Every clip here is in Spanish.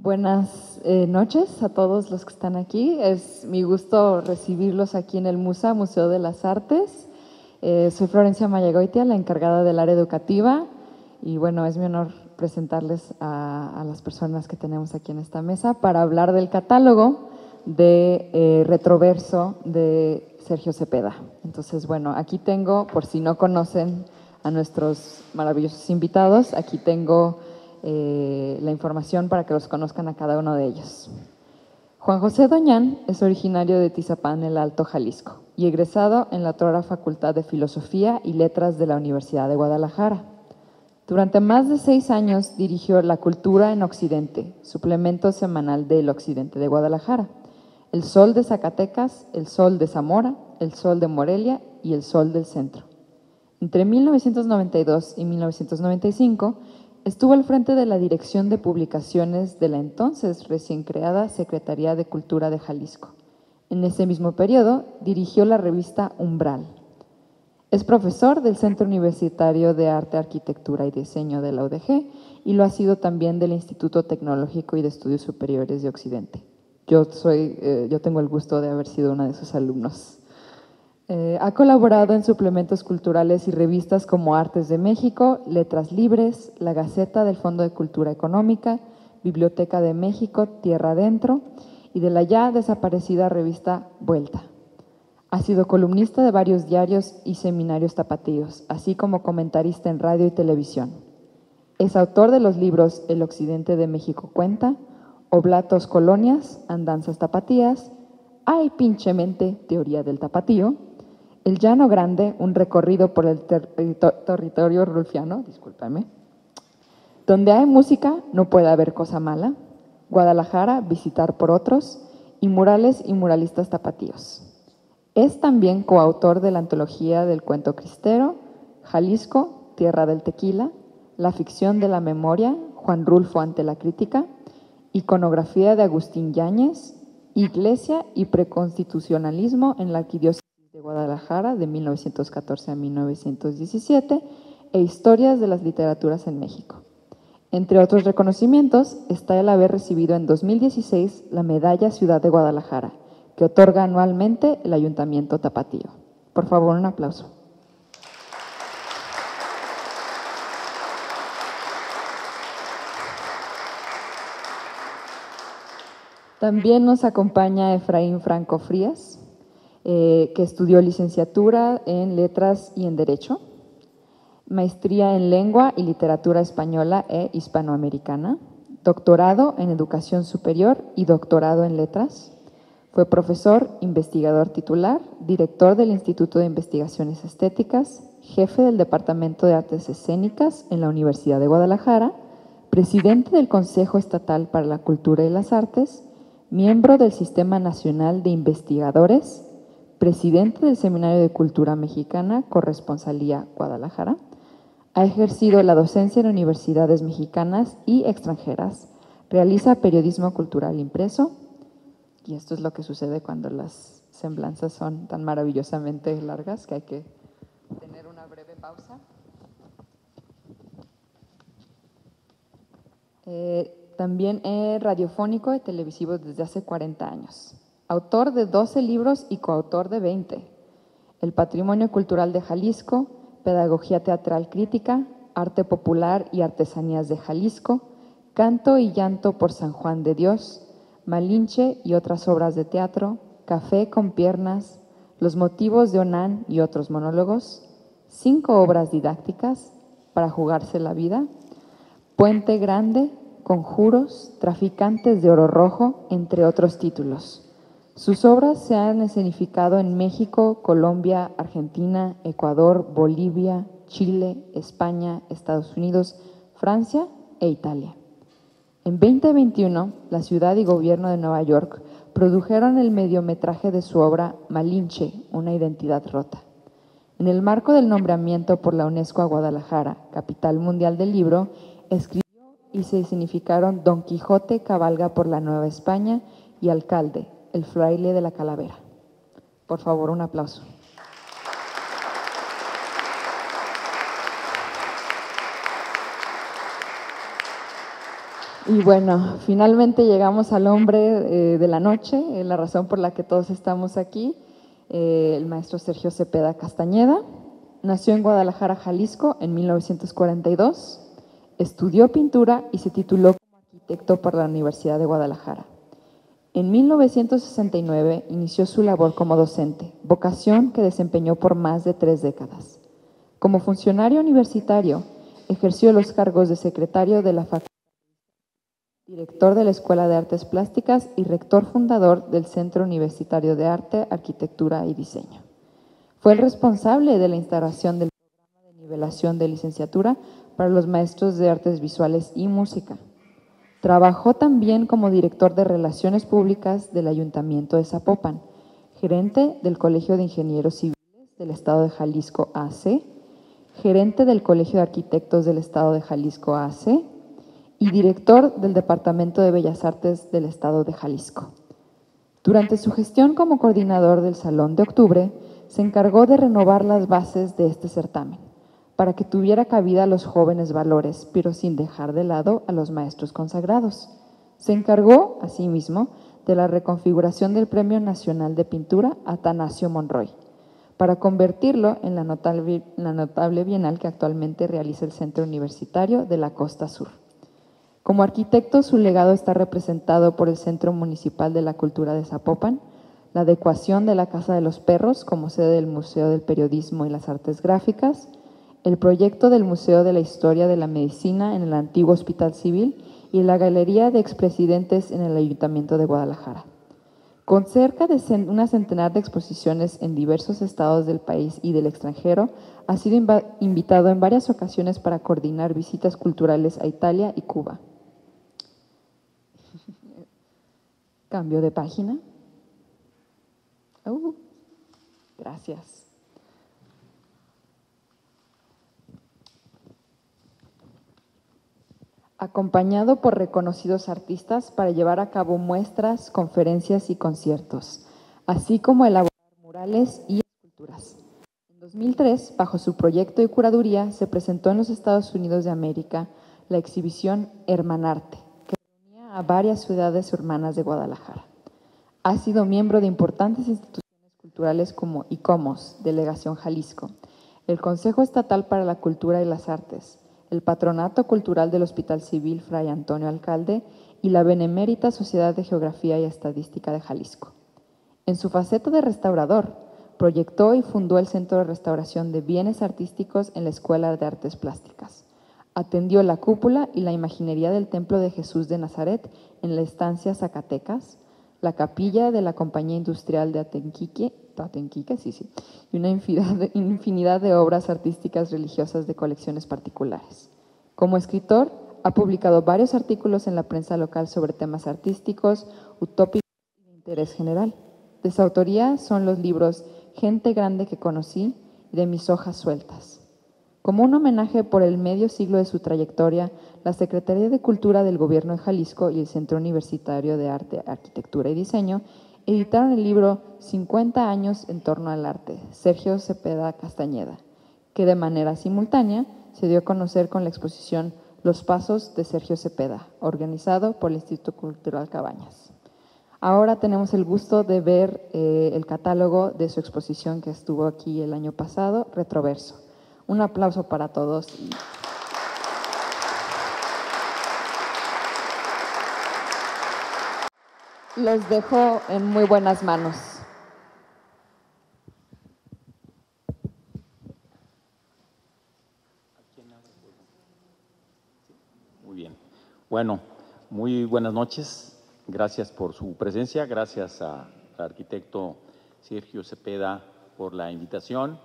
Buenas noches a todos los que están aquí. Es mi gusto recibirlos aquí en el MUSA, Museo de las Artes. Soy Florencia Mayagoitia, la encargada del área educativa, y bueno, es mi honor presentarles a las personas que tenemos aquí en esta mesa para hablar del catálogo de Retroverso de Sergio Cepeda. Entonces, bueno, aquí tengo, por si no conocen a nuestros maravillosos invitados, aquí tengo la información para que los conozcan a cada uno de ellos. Juan José Doñán es originario de Tizapán, el Alto Jalisco, y egresado en la otrora Facultad de Filosofía y Letras de la Universidad de Guadalajara. Durante más de 6 años dirigió La Cultura en Occidente, suplemento semanal del Occidente de Guadalajara, El Sol de Zacatecas, El Sol de Zamora, El Sol de Morelia y El Sol del Centro. Entre 1992 y 1995 estuvo al frente de la Dirección de Publicaciones de la entonces recién creada Secretaría de Cultura de Jalisco. En ese mismo periodo dirigió la revista Umbral. Es profesor del Centro Universitario de Arte, Arquitectura y Diseño de la UDG y lo ha sido también del Instituto Tecnológico y de Estudios Superiores de Occidente. Yo tengo el gusto de haber sido una de sus alumnos. Ha colaborado en suplementos culturales y revistas como Artes de México, Letras Libres, La Gaceta del Fondo de Cultura Económica, Biblioteca de México, Tierra Adentro y de la ya desaparecida revista Vuelta. Ha sido columnista de varios diarios y seminarios tapatíos, así como comentarista en radio y televisión. Es autor de los libros El Occidente de México cuenta, Oblatos Colonias, Andanzas Tapatías, Ay pinchemente, Teoría del Tapatío, El Llano Grande, un recorrido por el territorio rulfiano, discúlpame. Donde hay música, no puede haber cosa mala. Guadalajara, visitar por otros, y Murales y muralistas tapatíos. Es también coautor de la antología del cuento cristero, Jalisco, Tierra del Tequila, La ficción de la memoria, Juan Rulfo ante la crítica, Iconografía de Agustín Yáñez, Iglesia y preconstitucionalismo en la Arquidiócesis de Guadalajara de 1914 a 1917 e Historias de las literaturas en México. Entre otros reconocimientos está el haber recibido en 2016 la Medalla Ciudad de Guadalajara, que otorga anualmente el Ayuntamiento Tapatío. Por favor, un aplauso. También nos acompaña Efraín Franco Frías, que estudió licenciatura en Letras y en Derecho, maestría en Lengua y Literatura Española e Hispanoamericana, doctorado en Educación Superior y doctorado en Letras. Fue profesor, investigador titular, director del Instituto de Investigaciones Estéticas, jefe del Departamento de Artes Escénicas en la Universidad de Guadalajara, presidente del Consejo Estatal para la Cultura y las Artes, miembro del Sistema Nacional de Investigadores, presidente del Seminario de Cultura Mexicana, Corresponsalía Guadalajara. Ha ejercido la docencia en universidades mexicanas y extranjeras, realiza periodismo cultural impreso, y esto es lo que sucede cuando las semblanzas son tan maravillosamente largas que hay que tener una breve pausa. También es radiofónico y televisivo desde hace 40 años. Autor de 12 libros y coautor de 20. El Patrimonio Cultural de Jalisco, Pedagogía Teatral Crítica, Arte Popular y Artesanías de Jalisco, Canto y Llanto por San Juan de Dios, Malinche y otras obras de teatro, Café con piernas, Los motivos de Onán y otros monólogos, 5 obras didácticas, Para jugarse la vida, Puente Grande, Conjuros, Traficantes de Oro Rojo, entre otros títulos. Sus obras se han escenificado en México, Colombia, Argentina, Ecuador, Bolivia, Chile, España, Estados Unidos, Francia e Italia. En 2021, la ciudad y gobierno de Nueva York produjeron el mediometraje de su obra Malinche, una identidad rota. En el marco del nombramiento por la UNESCO a Guadalajara, capital mundial del libro, escribió y se escenificaron Don Quijote cabalga por la Nueva España y Alcalde, el fraile de la calavera. Por favor, un aplauso. Y bueno, finalmente llegamos al hombre de la noche, la razón por la que todos estamos aquí, el maestro Sergio Cepeda Castañeda. Nació en Guadalajara, Jalisco, en 1942. Estudió pintura y se tituló como arquitecto por la Universidad de Guadalajara. En 1969 inició su labor como docente, vocación que desempeñó por más de 3 décadas. Como funcionario universitario, ejerció los cargos de secretario de la Facultad, director de la Escuela de Artes Plásticas y rector fundador del Centro Universitario de Arte, Arquitectura y Diseño. Fue el responsable de la instalación del programa de nivelación de licenciatura para los maestros de artes visuales y música. Trabajó también como director de Relaciones Públicas del Ayuntamiento de Zapopan, gerente del Colegio de Ingenieros Civiles del Estado de Jalisco AC, gerente del Colegio de Arquitectos del Estado de Jalisco AC y director del Departamento de Bellas Artes del Estado de Jalisco. Durante su gestión como coordinador del Salón de Octubre, se encargó de renovar las bases de este certamen, para que tuviera cabida a los jóvenes valores, pero sin dejar de lado a los maestros consagrados. Se encargó, asimismo, de la reconfiguración del Premio Nacional de Pintura Atanasio Monroy, para convertirlo en la notable bienal que actualmente realiza el Centro Universitario de la Costa Sur. Como arquitecto, su legado está representado por el Centro Municipal de la Cultura de Zapopan, la adecuación de la Casa de los Perros como sede del Museo del Periodismo y las Artes Gráficas, el proyecto del Museo de la Historia de la Medicina en el antiguo Hospital Civil y la Galería de Expresidentes en el Ayuntamiento de Guadalajara. Con cerca de una centenar de exposiciones en diversos estados del país y del extranjero, ha sido invitado en varias ocasiones para coordinar visitas culturales a Italia y Cuba. Cambio de página. Gracias. Acompañado por reconocidos artistas para llevar a cabo muestras, conferencias y conciertos, así como elaborar murales y esculturas. En 2003, bajo su proyecto de curaduría, se presentó en los Estados Unidos de América la exhibición Hermanarte, que reunía a varias ciudades hermanas de Guadalajara. Ha sido miembro de importantes instituciones culturales como ICOMOS, Delegación Jalisco, el Consejo Estatal para la Cultura y las Artes, el Patronato Cultural del Hospital Civil Fray Antonio Alcalde y la Benemérita Sociedad de Geografía y Estadística de Jalisco. En su faceta de restaurador, proyectó y fundó el Centro de Restauración de Bienes Artísticos en la Escuela de Artes Plásticas. Atendió la cúpula y la imaginería del Templo de Jesús de Nazaret en la estancia Zacatecas, la capilla de la Compañía Industrial de Atenquique, y una infinidad de obras artísticas religiosas de colecciones particulares. Como escritor, ha publicado varios artículos en la prensa local sobre temas artísticos, utópicos y de interés general. De su autoría son los libros Gente Grande que Conocí y De Mis Hojas Sueltas. Como un homenaje por el medio siglo de su trayectoria, la Secretaría de Cultura del Gobierno de Jalisco y el Centro Universitario de Arte, Arquitectura y Diseño editaron el libro 50 años en torno al arte, Sergio Cepeda Castañeda, que de manera simultánea se dio a conocer con la exposición Los Pasos de Sergio Cepeda, organizado por el Instituto Cultural Cabañas. Ahora tenemos el gusto de ver el catálogo de su exposición que estuvo aquí el año pasado, Retroverso. Un aplauso para todos. Los dejo en muy buenas manos. Muy bien. Bueno, muy buenas noches. Gracias por su presencia. Gracias al arquitecto Sergio Cepeda por la invitación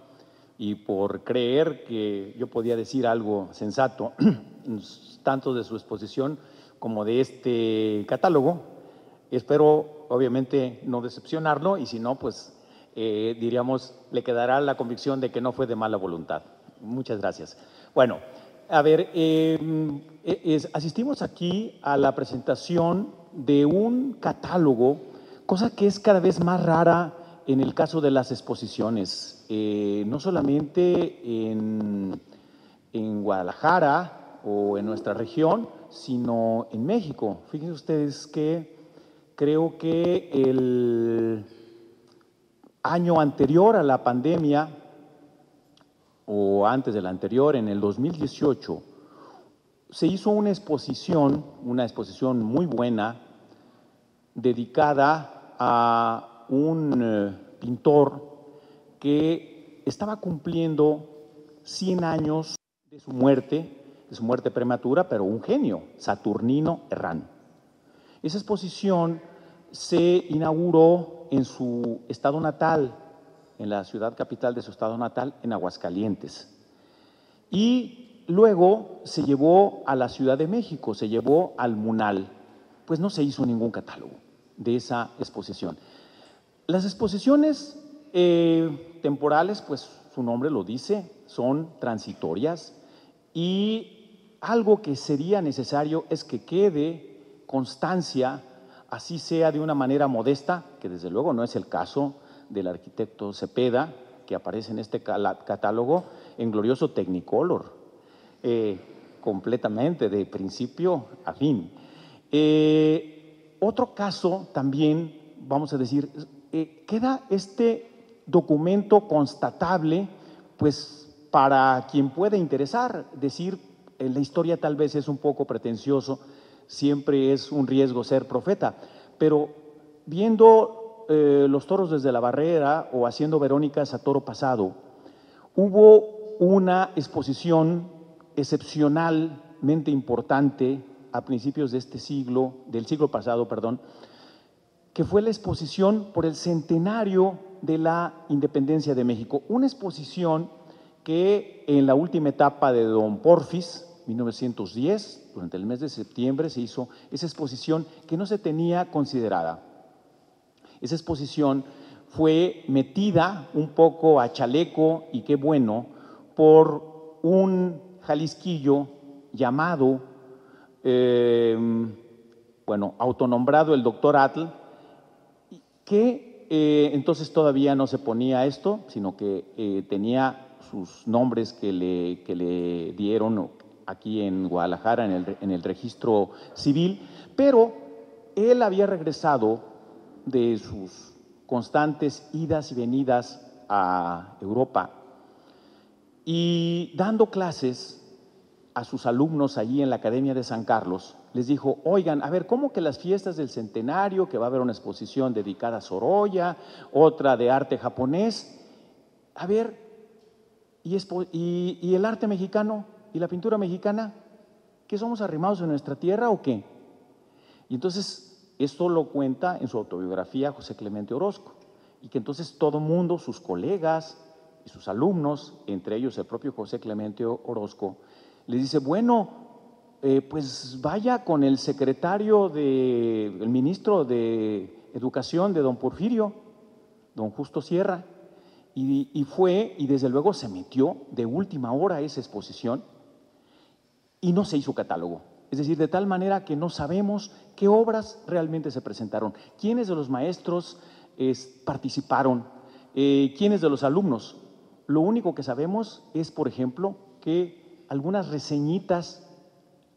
y por creer que yo podía decir algo sensato, tanto de su exposición como de este catálogo. Espero, obviamente, no decepcionarlo y si no, pues diríamos, le quedará la convicción de que no fue de mala voluntad. Muchas gracias. Bueno, a ver, asistimos aquí a la presentación de un catálogo, cosa que es cada vez más rara en el caso de las exposiciones, no solamente en Guadalajara o en nuestra región, sino en México. Fíjense ustedes que creo que el año anterior a la pandemia, o antes de la anterior, en el 2018, se hizo una exposición muy buena, dedicada a un pintor que estaba cumpliendo 100 años de su muerte prematura, pero un genio, Saturnino Herrán. Esa exposición se inauguró en su estado natal, en la ciudad capital de su estado natal, en Aguascalientes. Y luego se llevó a la Ciudad de México, se llevó al MUNAL. Pues no se hizo ningún catálogo de esa exposición. Las exposiciones temporales, pues su nombre lo dice, son transitorias, y algo que sería necesario es que quede constancia, así sea de una manera modesta, que desde luego no es el caso del arquitecto Cepeda, que aparece en este catálogo en glorioso Technicolor, completamente de principio a fin. Otro caso también, vamos a decir, queda este documento constatable, pues para quien puede interesar, decir, la historia tal vez es un poco pretencioso, siempre es un riesgo ser profeta, pero viendo los toros desde la barrera o haciendo Verónicas a toro pasado, hubo una exposición excepcionalmente importante a principios de este siglo, del siglo pasado, perdón, que fue la exposición por el centenario de la independencia de México. Una exposición que en la última etapa de don Porfis, 1910, durante el mes de septiembre, se hizo esa exposición que no se tenía considerada. Esa exposición fue metida un poco a chaleco, y qué bueno, por un jalisquillo llamado, autonombrado el doctor Atl, que entonces todavía no se ponía esto, sino que tenía sus nombres que le dieron aquí en Guadalajara en el registro civil, pero él había regresado de sus constantes idas y venidas a Europa y dando clases a sus alumnos allí en la Academia de San Carlos, les dijo, oigan, a ver, ¿cómo que las fiestas del centenario, que va a haber una exposición dedicada a Sorolla, otra de arte japonés? A ver, ¿y el arte mexicano y la pintura mexicana? ¿Qué somos arrimados en nuestra tierra o qué? Y entonces esto lo cuenta en su autobiografía José Clemente Orozco, y que entonces todo mundo, sus colegas y sus alumnos, entre ellos el propio José Clemente Orozco, les dice, bueno, pues vaya con el el ministro de Educación de don Porfirio, don Justo Sierra, y fue, y desde luego se metió de última hora a esa exposición y no se hizo catálogo. Es decir, de tal manera que no sabemos qué obras realmente se presentaron, quiénes de los maestros participaron, quiénes de los alumnos. Lo único que sabemos es, por ejemplo, que algunas reseñitas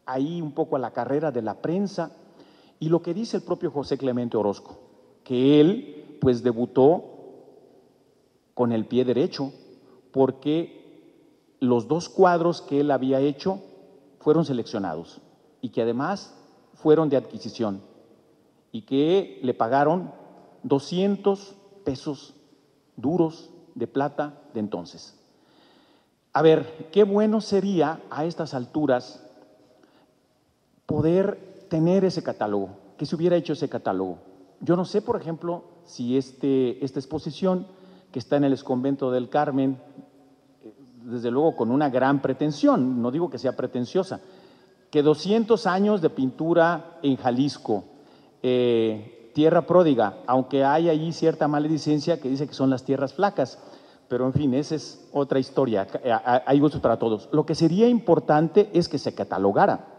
ahí un poco a la carrera de la prensa, y lo que dice el propio José Clemente Orozco, que él pues debutó con el pie derecho, porque los 2 cuadros que él había hecho fueron seleccionados y que además fueron de adquisición y que le pagaron 200 pesos duros de plata de entonces. A ver, qué bueno sería a estas alturas poder tener ese catálogo, que se hubiera hecho ese catálogo. Yo no sé, por ejemplo, si esta exposición que está en el Exconvento del Carmen, desde luego con una gran pretensión, no digo que sea pretenciosa, que 200 años de pintura en Jalisco, tierra pródiga, aunque hay allí cierta maledicencia que dice que son las tierras flacas, pero en fin, esa es otra historia, hay gustos para todos. Lo que sería importante es que se catalogara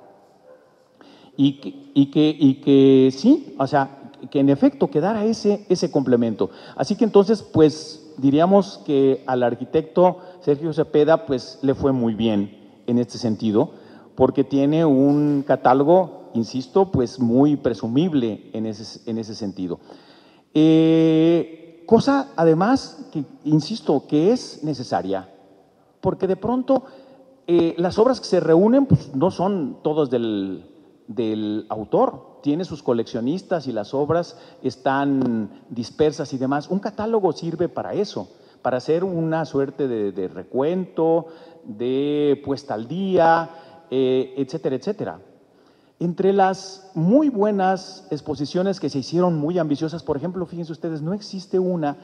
y que sí, o sea, que en efecto quedara ese complemento. Así que entonces, pues diríamos que al arquitecto Sergio Cepeda pues le fue muy bien en este sentido, porque tiene un catálogo, insisto, pues muy presumible en ese sentido. Cosa, además, que, insisto, que es necesaria, porque de pronto las obras que se reúnen pues, no son todas del autor, tiene sus coleccionistas y las obras están dispersas y demás. Un catálogo sirve para eso, para hacer una suerte de recuento, de puesta al día, etcétera, etcétera. Entre las muy buenas exposiciones que se hicieron, muy ambiciosas, por ejemplo, fíjense ustedes, no existe una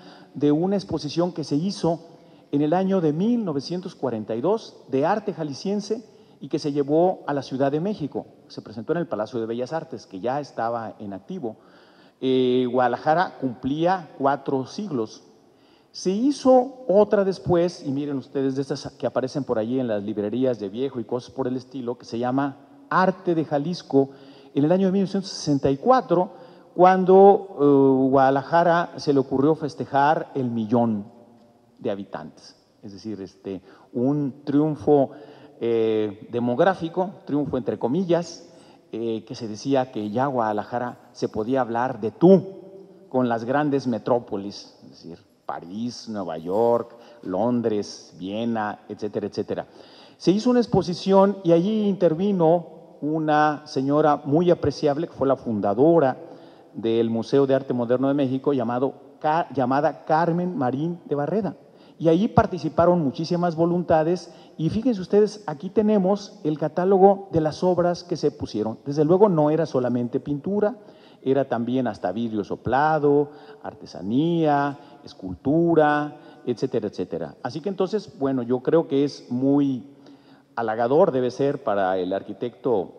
exposición que se hizo en el año de 1942 de arte jalisciense y que se llevó a la Ciudad de México. Se presentó en el Palacio de Bellas Artes, que ya estaba en activo. Guadalajara cumplía 4 siglos. Se hizo otra después, y miren ustedes de estas que aparecen por allí en las librerías de viejo y cosas por el estilo, que se llama Arte de Jalisco, en el año de 1964, cuando Guadalajara se le ocurrió festejar el 1,000,000 de habitantes. Es decir, un triunfo demográfico, triunfo entre comillas, que se decía que ya Guadalajara se podía hablar de tú con las grandes metrópolis, es decir, París, Nueva York, Londres, Viena, etcétera, etcétera. Se hizo una exposición y allí intervino una señora muy apreciable, que fue la fundadora del Museo de Arte Moderno de México, llamada Carmen Marín de Barreda. Y ahí participaron muchísimas voluntades y fíjense ustedes, aquí tenemos el catálogo de las obras que se pusieron. Desde luego no era solamente pintura, era también hasta vidrio soplado, artesanía, escultura, etcétera, etcétera. Así que entonces, bueno, yo creo que es muy halagador, debe ser para el arquitecto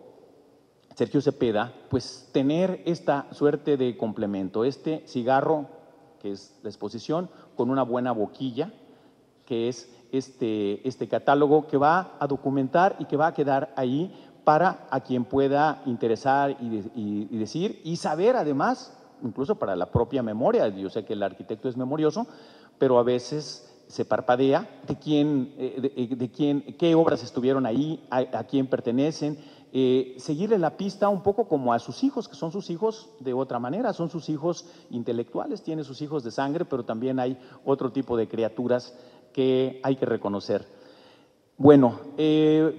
Sergio Cepeda, pues tener esta suerte de complemento, este cigarro, que es la exposición, con una buena boquilla, que es este catálogo que va a documentar y que va a quedar ahí para a quien pueda interesar y decir y saber además, incluso para la propia memoria. Yo sé que el arquitecto es memorioso, pero a veces se parpadea de qué obras estuvieron ahí, a quién pertenecen, seguirle la pista un poco como a sus hijos, que son sus hijos de otra manera, son sus hijos intelectuales, tiene sus hijos de sangre, pero también hay otro tipo de criaturas que hay que reconocer. Bueno,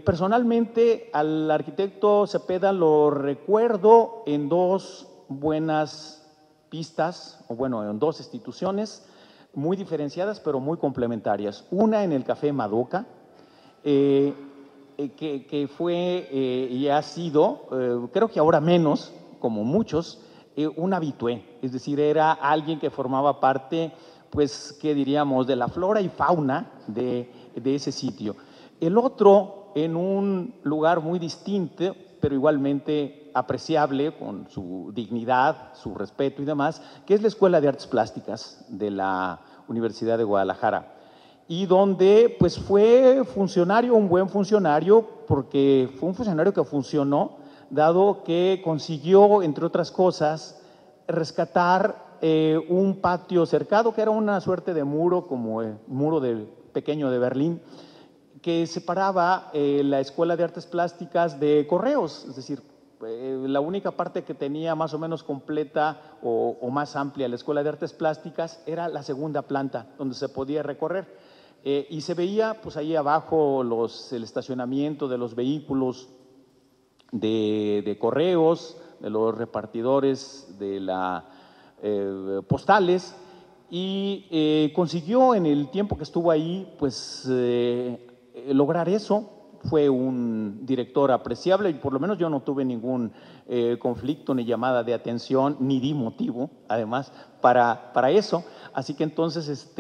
personalmente al arquitecto Cepeda lo recuerdo en 2 buenas pistas, o bueno, en 2 instituciones muy diferenciadas, pero muy complementarias. Una en el Café Madoka, que fue y ha sido, creo que ahora menos, como muchos, un habitué, es decir, era alguien que formaba parte, pues, ¿qué diríamos?, de la flora y fauna de ese sitio. El otro, en un lugar muy distinto, pero igualmente apreciable, con su dignidad, su respeto y demás, que es la Escuela de Artes Plásticas de la Universidad de Guadalajara, y donde pues fue funcionario, un buen funcionario, porque fue un funcionario que funcionó, dado que consiguió, entre otras cosas, rescatar un patio cercado, que era una suerte de muro, como el muro pequeño de Berlín, que separaba la Escuela de Artes Plásticas de Correos, es decir, la única parte que tenía más o menos completa o más amplia la Escuela de Artes Plásticas era la segunda planta, donde se podía recorrer. Y se veía pues ahí abajo el estacionamiento de los vehículos de correos, de los repartidores de postales, y consiguió en el tiempo que estuvo ahí pues lograr eso. Fue un director apreciable y por lo menos yo no tuve ningún conflicto ni llamada de atención, ni di motivo, además, para eso. Así que entonces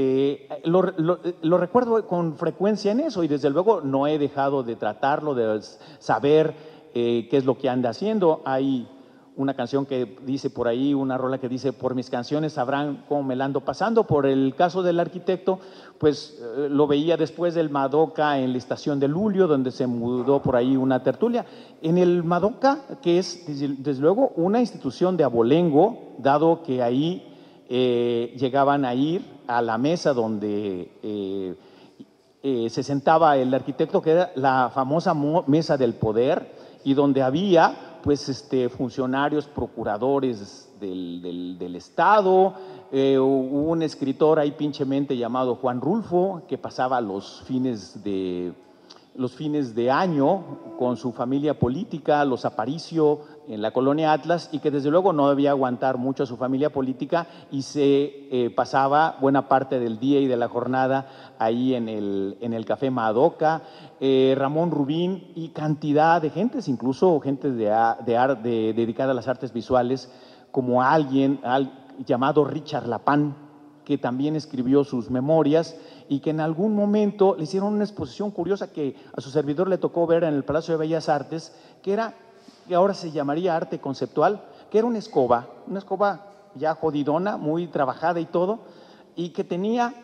lo recuerdo con frecuencia en eso y desde luego no he dejado de tratarlo, de saber qué es lo que anda haciendo. Hay una canción que dice por ahí, una rola que dice, por mis canciones sabrán cómo me la ando pasando. Por el caso del arquitecto, pues lo veía después del Madoka en la estación de Lulio, donde se mudó por ahí una tertulia. En el Madoka, que es desde luego una institución de abolengo, dado que ahí llegaban a ir a la mesa donde se sentaba el arquitecto, que era la famosa mesa del poder, y donde había pues funcionarios, procuradores del Estado. Hubo un escritor ahí pinchemente llamado Juan Rulfo, que pasaba los fines de año con su familia política, los Aparicio, en la colonia Atlas, y que desde luego no debía aguantar mucho a su familia política y se pasaba buena parte del día y de la jornada ahí en el Café Madoka. Ramón Rubín y cantidad de gentes, incluso gente dedicada a las artes visuales, como alguien llamado Richard Lapán, que también escribió sus memorias y que en algún momento le hicieron una exposición curiosa que a su servidor le tocó ver en el Palacio de Bellas Artes, que ahora se llamaría arte conceptual, que era una escoba ya jodidona, muy trabajada y todo, y que tenía,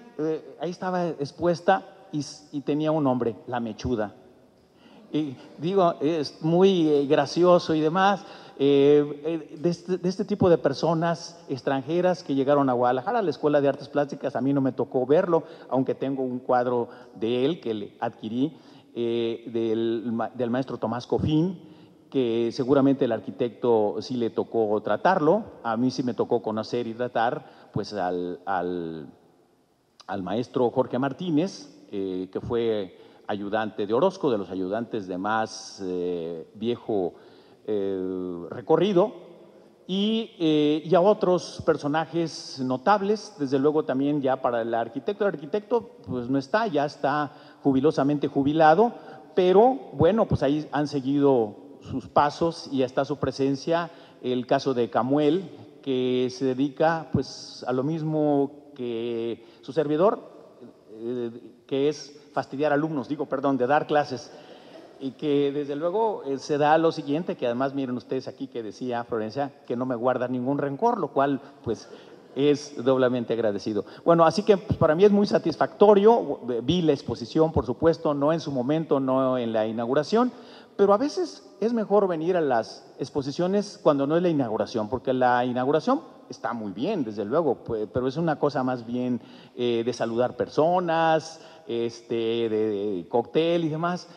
ahí estaba expuesta y tenía un nombre, La Mechuda. Y digo, es muy gracioso y demás. De este tipo de personas extranjeras que llegaron a Guadalajara, a la Escuela de Artes Plásticas, a mí no me tocó verlo, aunque tengo un cuadro de él que le adquirí, del maestro Tomás Cofín, que seguramente el arquitecto sí le tocó tratarlo. A mí sí me tocó conocer y tratar pues al maestro Jorge Martínez, que fue ayudante de Orozco, de los ayudantes de más viejo recorrido, y a otros personajes notables. Desde luego también ya para el arquitecto pues no está, ya está jubilosamente jubilado, pero bueno, pues ahí han seguido sus pasos y está su presencia. El caso de Camuel, que se dedica pues a lo mismo que su servidor, que es fastidiar alumnos, de dar clases, y que desde luego se da lo siguiente, que además miren ustedes aquí que decía Florencia, que no me guarda ningún rencor, lo cual pues es doblemente agradecido. Bueno, así que pues, para mí es muy satisfactorio. Vi la exposición, por supuesto, no en su momento, no en la inauguración, pero a veces es mejor venir a las exposiciones cuando no es la inauguración, porque la inauguración está muy bien, desde luego, pero es una cosa más bien de saludar personas, de cóctel y demás.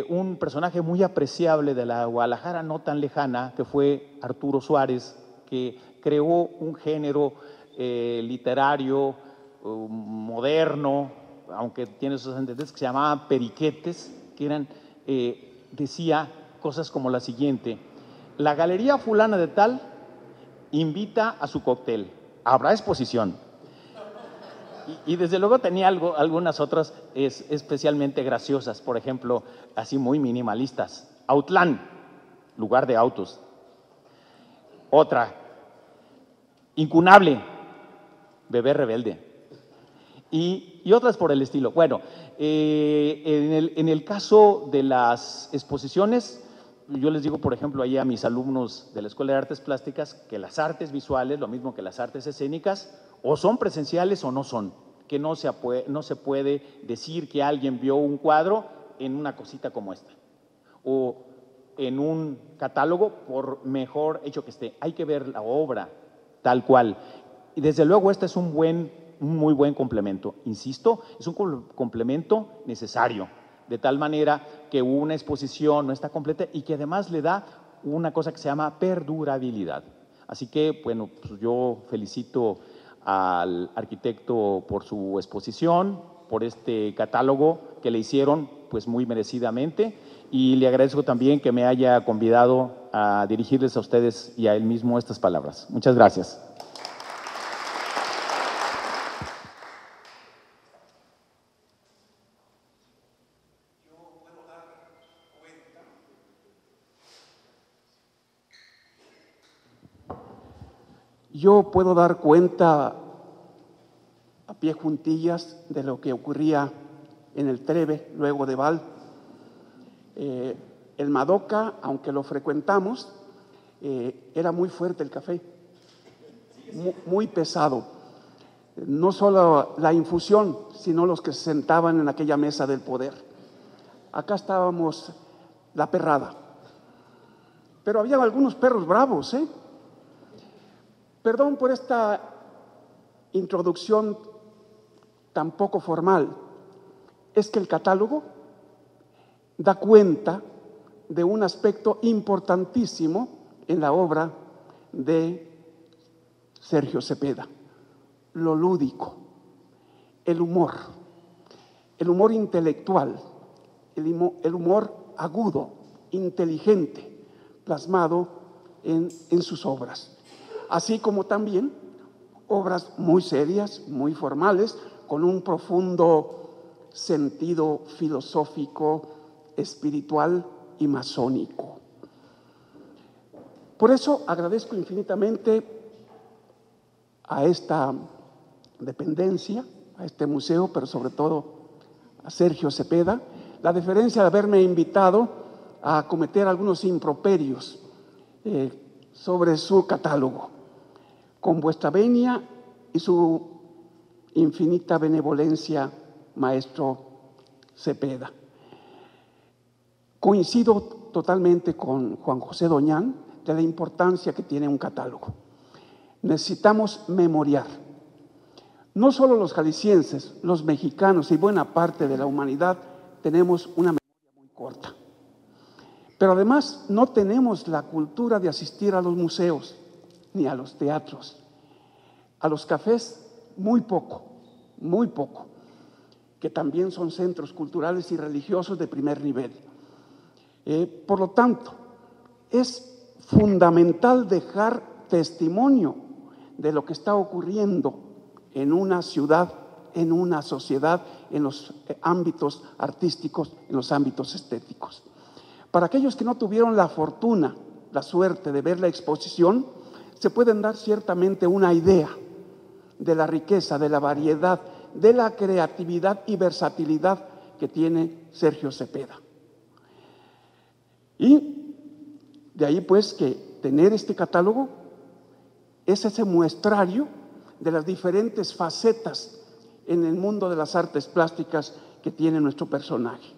Un personaje muy apreciable de la Guadalajara no tan lejana, que fue Arturo Suárez, que creó un género literario moderno, aunque tiene sus antecedentes, que se llamaban periquetes, que eran, decía cosas como la siguiente: la galería fulana de tal invita a su cóctel, habrá exposición. Y desde luego tenía algunas otras especialmente graciosas, por ejemplo, así muy minimalistas. Autlán, lugar de autos. Otra, incunable, bebé rebelde. Y otras por el estilo. Bueno, en el caso de las exposiciones, yo les digo, por ejemplo, ahí a mis alumnos de la Escuela de Artes Plásticas, que las artes visuales, lo mismo que las artes escénicas, o son presenciales o no son, que no se puede decir que alguien vio un cuadro en una cosita como esta, o en un catálogo, por mejor hecho que esté. Hay que ver la obra tal cual. Y desde luego este es un muy buen complemento. Insisto, es un complemento necesario, de tal manera que una exposición no está completa y que además le da una cosa que se llama perdurabilidad. Así que, bueno, pues yo felicito al arquitecto por su exposición, por este catálogo que le hicieron pues muy merecidamente, y le agradezco también que me haya convidado a dirigirles a ustedes y a él mismo estas palabras. Muchas gracias. Yo puedo dar cuenta a pie juntillas de lo que ocurría en el Trebe, luego de Val. El Madoka, aunque lo frecuentamos, era muy fuerte el café, muy pesado. No solo la infusión, sino los que se sentaban en aquella mesa del poder. Acá estábamos la perrada. Pero había algunos perros bravos, ¿eh? Perdón por esta introducción tan poco formal. es que el catálogo da cuenta de un aspecto importantísimo en la obra de Sergio Cepeda: lo lúdico, el humor intelectual, el humor agudo, inteligente, plasmado en sus obras, así como también obras muy serias, muy formales, con un profundo sentido filosófico, espiritual y masónico. Por eso agradezco infinitamente a esta dependencia, a este museo, pero sobre todo a Sergio Cepeda, la deferencia de haberme invitado a cometer algunos improperios sobre su catálogo. Con vuestra venia y su infinita benevolencia, maestro Cepeda. Coincido totalmente con Juan José Doñán de la importancia que tiene un catálogo. Necesitamos memoriar. No solo los jaliscienses, los mexicanos y buena parte de la humanidad tenemos una memoria muy corta. Pero además no tenemos la cultura de asistir a los museos, ni a los teatros. A los cafés, muy poco, que también son centros culturales y religiosos de primer nivel. Por lo tanto, es fundamental dejar testimonio de lo que está ocurriendo en una ciudad, en una sociedad, en los ámbitos artísticos, en los ámbitos estéticos. Para aquellos que no tuvieron la fortuna, la suerte de ver la exposición, se pueden dar ciertamente una idea de la riqueza, de la variedad, de la creatividad y versatilidad que tiene Sergio Cepeda. Y de ahí pues que tener este catálogo es ese muestrario de las diferentes facetas en el mundo de las artes plásticas que tiene nuestro personaje.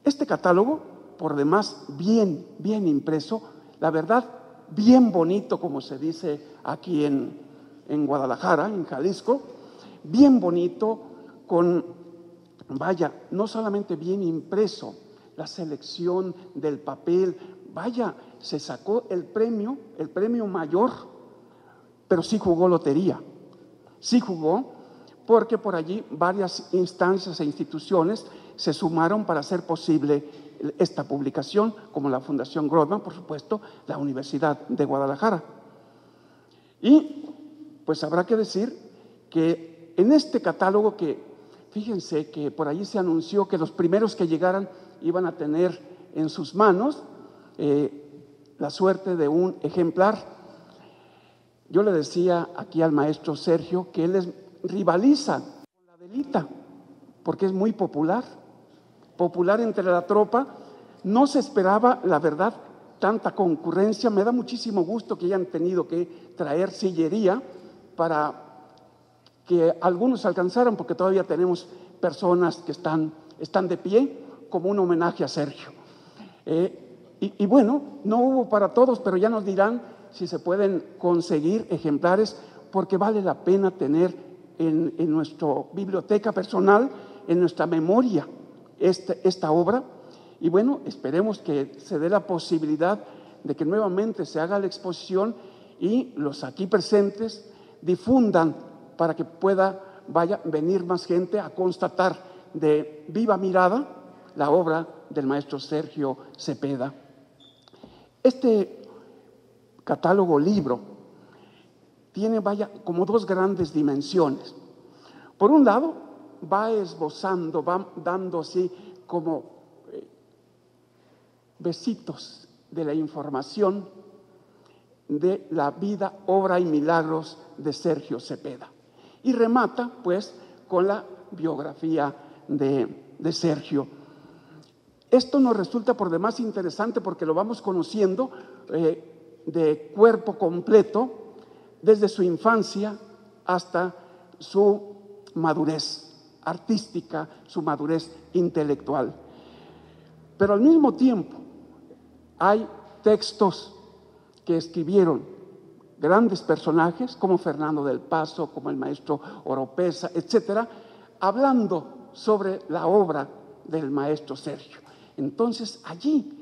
Este catálogo, por demás bien impreso, la verdad, bien bonito, como se dice aquí en Guadalajara, en Jalisco, bien bonito, no solamente bien impreso, la selección del papel, se sacó el premio mayor, pero sí jugó lotería, porque por allí varias instancias e instituciones se sumaron para hacer posible esta publicación, como la Fundación Grossman, por supuesto, la Universidad de Guadalajara. Y pues habrá que decir que en este catálogo, que fíjense que por allí se anunció que los primeros que llegaran iban a tener en sus manos la suerte de un ejemplar. Yo le decía aquí al maestro Sergio que él rivaliza con la Adelita, porque es muy popular entre la tropa. No se esperaba, la verdad, tanta concurrencia. Me da muchísimo gusto que hayan tenido que traer sillería para que algunos alcanzaran, porque todavía tenemos personas que están de pie, como un homenaje a Sergio. Y bueno, no hubo para todos, pero ya nos dirán si se pueden conseguir ejemplares, porque vale la pena tener en nuestra biblioteca personal, en nuestra memoria, esta obra. Y bueno, esperemos que se dé la posibilidad de que nuevamente se haga la exposición y los aquí presentes difundan para que pueda venir más gente a constatar de viva mirada la obra del maestro Sergio Cepeda. Este catálogo libro tiene como dos grandes dimensiones. Por un lado, va esbozando, va dando así como besitos de la información de la vida, obra y milagros de Sergio Cepeda. Y remata, pues, con la biografía de Sergio. Esto nos resulta por demás interesante porque lo vamos conociendo de cuerpo completo, desde su infancia hasta su madurez artística, su madurez intelectual. Pero al mismo tiempo hay textos que escribieron grandes personajes como Fernando del Paso, como el maestro Oropesa, etcétera, hablando sobre la obra del maestro Sergio. Entonces allí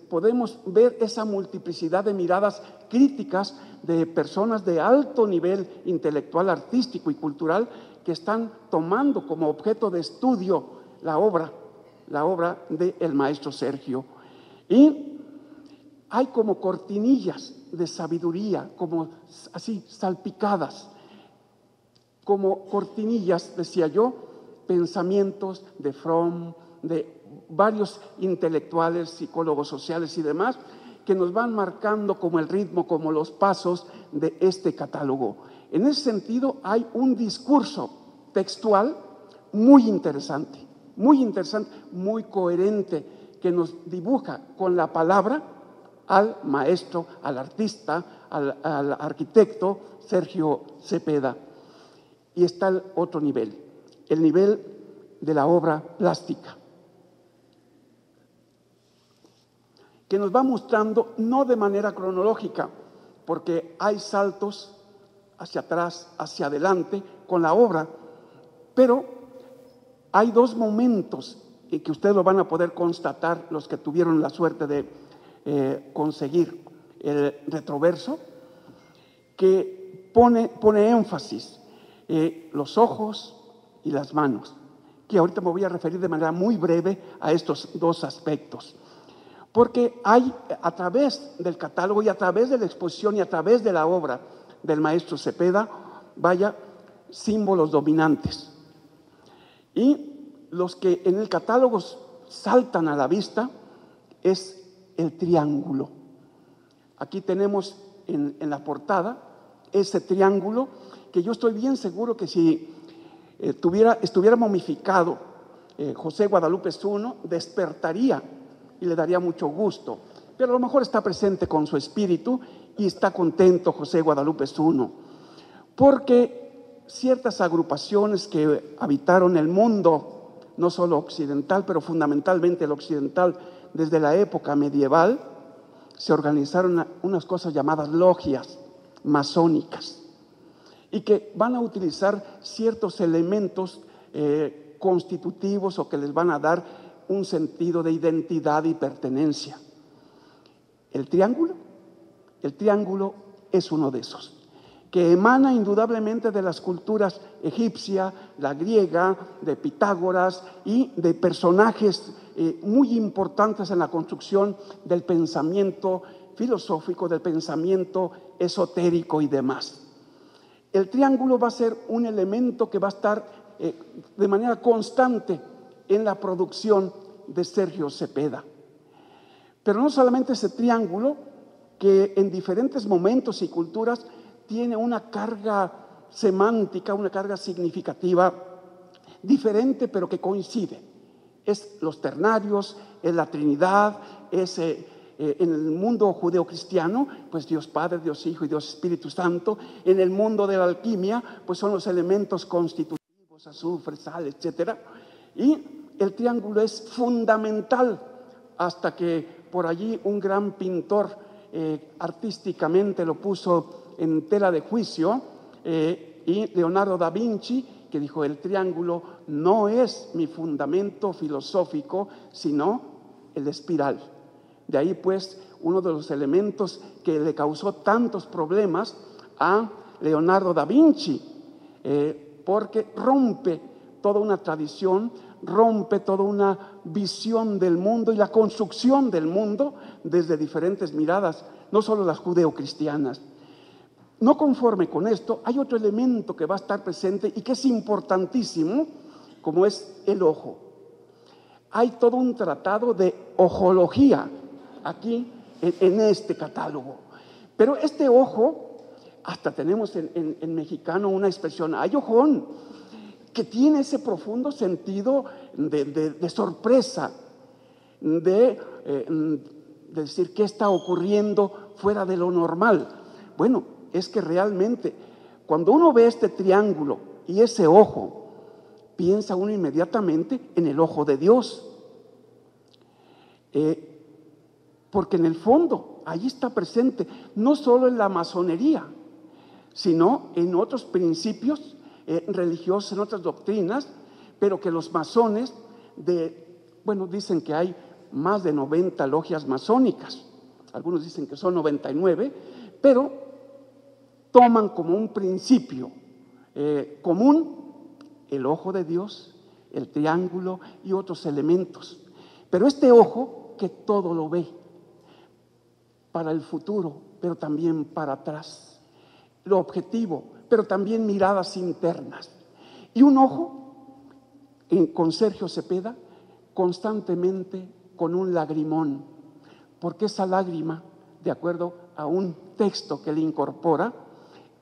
podemos ver esa multiplicidad de miradas críticas de personas de alto nivel intelectual, artístico y cultural que están tomando como objeto de estudio la obra del maestro Sergio. Y hay como cortinillas de sabiduría, como así salpicadas, como cortinillas, decía yo, pensamientos de Fromm, de varios intelectuales, psicólogos sociales y demás, que nos van marcando como el ritmo, como los pasos de este catálogo. En ese sentido, hay un discurso textual muy interesante, muy coherente, que nos dibuja con la palabra al maestro, al artista, al arquitecto Sergio Cepeda. Y está el otro nivel, el nivel de la obra plástica, que nos va mostrando no de manera cronológica, porque hay saltos hacia atrás, hacia adelante con la obra, pero hay dos momentos que ustedes lo van a poder constatar, los que tuvieron la suerte de conseguir el retroverso, que pone énfasis los ojos y las manos, que ahorita me voy a referir de manera muy breve a estos dos aspectos. Porque hay, a través del catálogo y a través de la exposición y a través de la obra del maestro Cepeda, símbolos dominantes. Y los que en el catálogo saltan a la vista es el triángulo. Aquí tenemos en la portada ese triángulo que yo estoy bien seguro que si estuviera momificado José Guadalupe Zuno, despertaría y le daría mucho gusto, pero a lo mejor está presente con su espíritu y está contento José Guadalupe Zuno, porque ciertas agrupaciones que habitaron el mundo, no solo occidental, pero fundamentalmente el occidental desde la época medieval, se organizaron unas cosas llamadas logias masónicas y que van a utilizar ciertos elementos constitutivos o que les van a dar un sentido de identidad y pertenencia. El triángulo es uno de esos, que emana indudablemente de las culturas egipcia, la griega, de Pitágoras y de personajes muy importantes en la construcción del pensamiento filosófico, del pensamiento esotérico y demás. El triángulo va a ser un elemento que va a estar de manera constante en la producción de Sergio Cepeda. Pero no solamente ese triángulo, que en diferentes momentos y culturas tiene una carga semántica, una carga significativa diferente, pero que coincide. Es los ternarios, es la Trinidad, es en el mundo judeocristiano, pues Dios Padre, Dios Hijo y Dios Espíritu Santo. En el mundo de la alquimia, pues son los elementos constitutivos, azufre, sal, etcétera. Y el triángulo es fundamental hasta que por allí un gran pintor artísticamente lo puso en tela de juicio, y Leonardo da Vinci, que dijo: el triángulo no es mi fundamento filosófico, sino el espiral. De ahí pues uno de los elementos que le causó tantos problemas a Leonardo da Vinci, porque rompe toda una tradición, rompe toda una visión del mundo y la construcción del mundo desde diferentes miradas, no solo las judeocristianas. No conforme con esto, hay otro elemento que va a estar presente y que es importantísimo, como es el ojo. Hay todo un tratado de ojología aquí en este catálogo. Pero este ojo, hasta tenemos en mexicano una expresión, ay ojón, que tiene ese profundo sentido de sorpresa, de decir qué está ocurriendo fuera de lo normal. Bueno, es que realmente cuando uno ve este triángulo y ese ojo, piensa uno inmediatamente en el ojo de Dios, porque en el fondo ahí está presente no solo en la masonería, sino en otros principios religiosos, en otras doctrinas, pero que los masones bueno, dicen que hay más de 90 logias masónicas, algunos dicen que son 99, pero toman como un principio común el ojo de Dios, el triángulo y otros elementos. Pero este ojo que todo lo ve, para el futuro, pero también para atrás, lo objetivo, pero también miradas internas. Y un ojo, con Sergio Cepeda, constantemente con un lagrimón, porque esa lágrima, de acuerdo a un texto que le incorpora,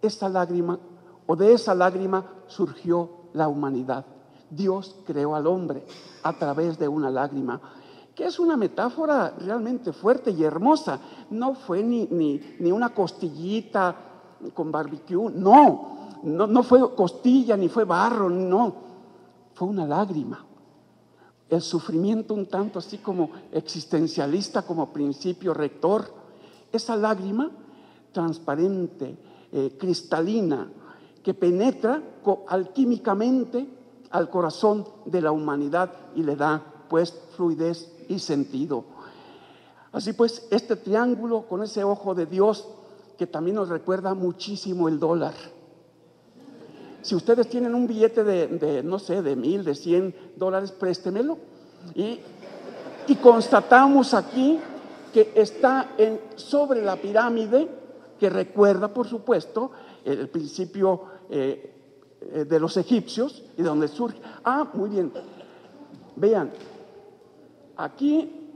esa lágrima, o de esa lágrima surgió la humanidad. Dios creó al hombre a través de una lágrima, que es una metáfora realmente fuerte y hermosa. No fue ni una costillita con barbecue, no fue costilla, ni fue barro, no, fue una lágrima. El sufrimiento un tanto así como existencialista, como principio rector. Esa lágrima transparente, cristalina, que penetra alquímicamente al corazón de la humanidad y le da pues fluidez y sentido. Así pues, este triángulo con ese ojo de Dios que también nos recuerda muchísimo el dólar. Si ustedes tienen un billete de no sé, de 1,000, de $100, préstemelo. Y constatamos aquí que está sobre la pirámide, que recuerda, por supuesto, el principio de los egipcios y de donde surge. Muy bien. Vean, aquí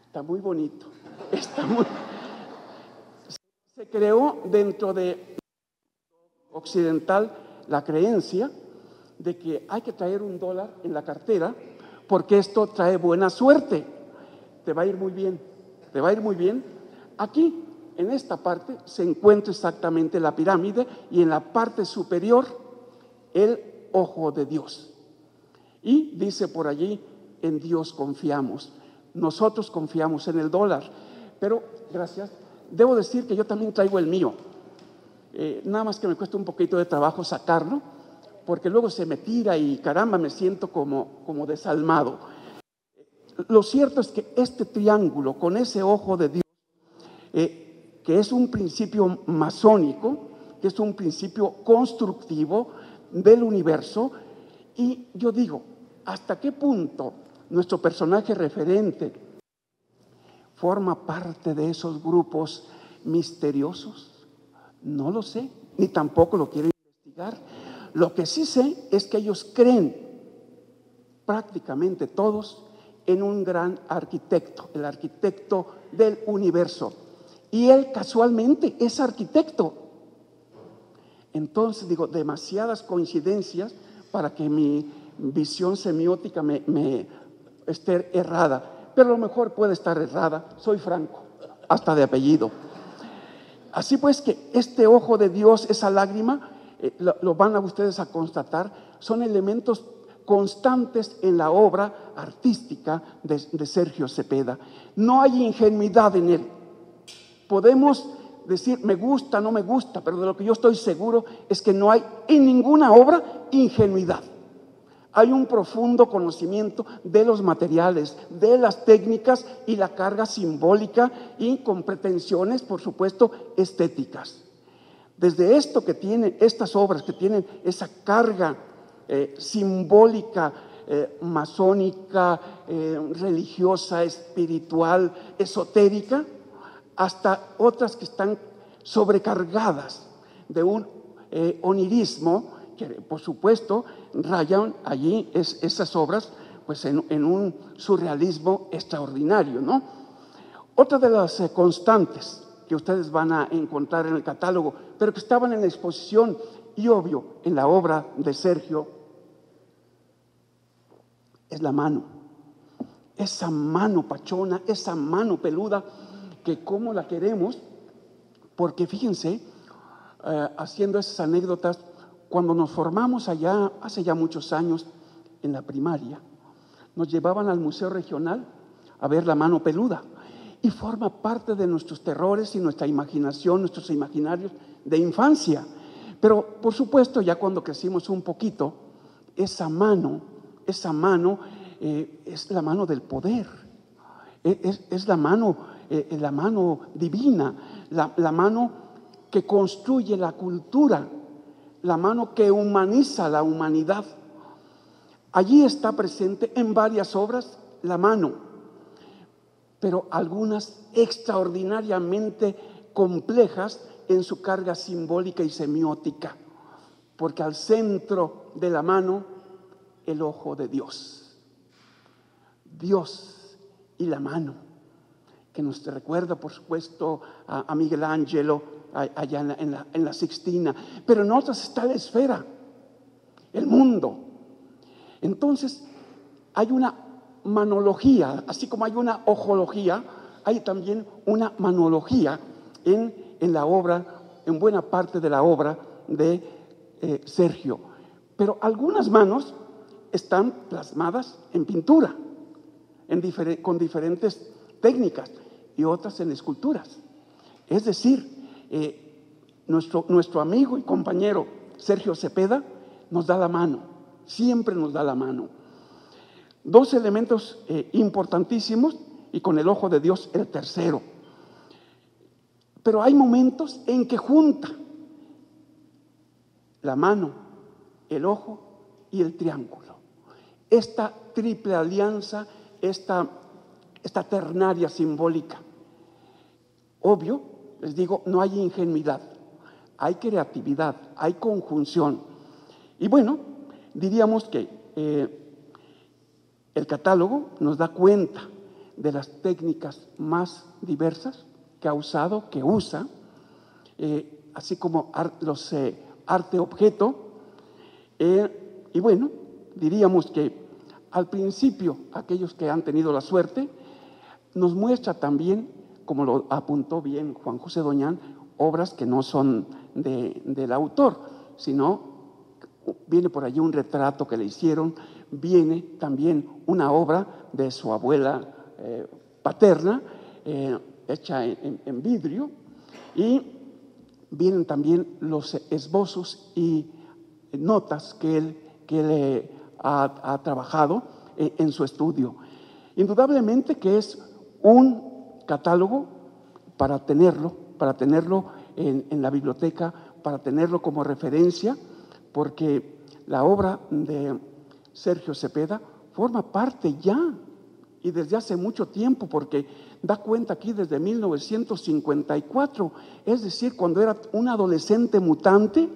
está muy bonito. Se creó dentro de occidental la creencia de que hay que traer un dólar en la cartera porque esto trae buena suerte. Te va a ir muy bien, te va a ir muy bien. Aquí, en esta parte, se encuentra exactamente la pirámide y en la parte superior el ojo de Dios. Y dice por allí, en Dios confiamos. Nosotros confiamos en el dólar, pero gracias. Debo decir que yo también traigo el mío. Nada más que me cuesta un poquito de trabajo sacarlo, porque luego se me tira y caramba, me siento como desalmado. Lo cierto es que este triángulo con ese ojo de Dios, que es un principio masónico, que es un principio constructivo del universo, y yo digo, ¿hasta qué punto nuestro personaje referente forma parte de esos grupos misteriosos? No lo sé, ni tampoco lo quiero investigar. Lo que sí sé es que ellos creen, prácticamente todos, en un gran arquitecto, el arquitecto del universo. Y él casualmente es arquitecto. Entonces digo, demasiadas coincidencias para que mi visión semiótica me esté errada. Pero a lo mejor puede estar errada, soy franco, hasta de apellido. Así pues que este ojo de Dios, esa lágrima, lo van a ustedes a constatar, son elementos constantes en la obra artística de Sergio Cepeda. No hay ingenuidad en él. Podemos decir me gusta, no me gusta, pero de lo que yo estoy seguro es que no hay en ninguna obra ingenuidad. Hay un profundo conocimiento de los materiales, de las técnicas y la carga simbólica y con pretensiones, por supuesto, estéticas. Desde esto que tiene, estas obras que tienen esa carga simbólica, masónica, religiosa, espiritual, esotérica, hasta otras que están sobrecargadas de un onirismo, que por supuesto rayan allí esas obras pues en un surrealismo extraordinario, ¿no? Otra de las constantes que ustedes van a encontrar en el catálogo, pero que estaban en la exposición y obvio en la obra de Sergio, es la mano. Esa mano pachona, esa mano peluda, que cómo la queremos, porque fíjense, haciendo esas anécdotas, cuando nos formamos allá, hace ya muchos años, en la primaria, nos llevaban al Museo Regional a ver la mano peluda y forma parte de nuestros terrores y nuestra imaginación, nuestros imaginarios de infancia. Pero, por supuesto, ya cuando crecimos un poquito, esa mano es la mano del poder, es la mano divina, la mano que construye la cultura, la mano que humaniza la humanidad. Allí está presente en varias obras la mano, pero algunas extraordinariamente complejas en su carga simbólica y semiótica, porque al centro de la mano, el ojo de Dios. Dios y la mano, que nos recuerda, por supuesto, a Miguel Ángelo allá en la Sixtina, pero en otras está la esfera, el mundo. Entonces, hay una manología, así como hay una ojología, hay también una manología en la obra, en buena parte de la obra de Sergio. Pero algunas manos están plasmadas en pintura, con diferentes técnicas, y otras en esculturas. Es decir, nuestro amigo y compañero Sergio Cepeda nos da la mano, siempre nos da la mano. Dos elementos importantísimos, y con el ojo de Dios el tercero. Pero hay momentos en que junta la mano, el ojo y el triángulo. Esta triple alianza, esta ternaria simbólica. Obvio, les digo, no hay ingenuidad, hay creatividad, hay conjunción. Y bueno, diríamos que el catálogo nos da cuenta de las técnicas más diversas que ha usado, que usa, así como los arte-objeto. Y bueno, diríamos que al principio, aquellos que han tenido la suerte, nos muestra también, como lo apuntó bien Juan José Doñán, obras que no son del autor, sino viene por allí un retrato que le hicieron, viene también una obra de su abuela paterna, hecha en vidrio, y vienen también los esbozos y notas que él ha trabajado en su estudio. Indudablemente que es un catálogo para tenerlo en la biblioteca, para tenerlo como referencia, porque la obra de Sergio Cepeda forma parte ya, y desde hace mucho tiempo, porque da cuenta aquí desde 1954, es decir, cuando era un adolescente mutante,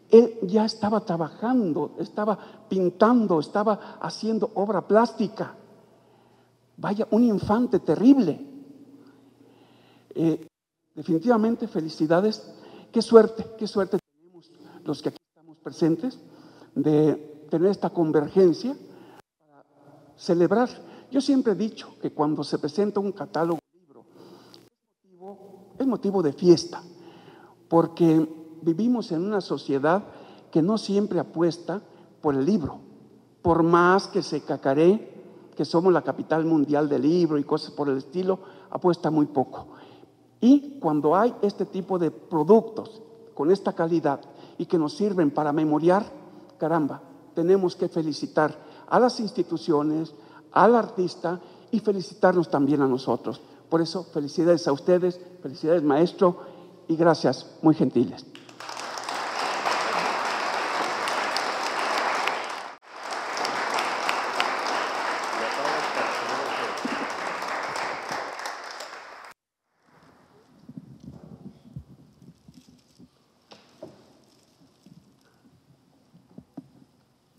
él ya estaba trabajando, estaba pintando, estaba haciendo obra plástica. Vaya, un infante terrible. Definitivamente, felicidades. Qué suerte tenemos los que aquí estamos presentes de tener esta convergencia para celebrar. Yo siempre he dicho que cuando se presenta un catálogo de libro es motivo de fiesta, porque vivimos en una sociedad que no siempre apuesta por el libro, por más que se cacaree que somos la capital mundial del libro y cosas por el estilo, apuesta muy poco. Y cuando hay este tipo de productos con esta calidad y que nos sirven para memoriar, caramba, tenemos que felicitar a las instituciones, al artista, y felicitarnos también a nosotros. Por eso, felicidades a ustedes, felicidades maestro, y gracias, muy gentiles.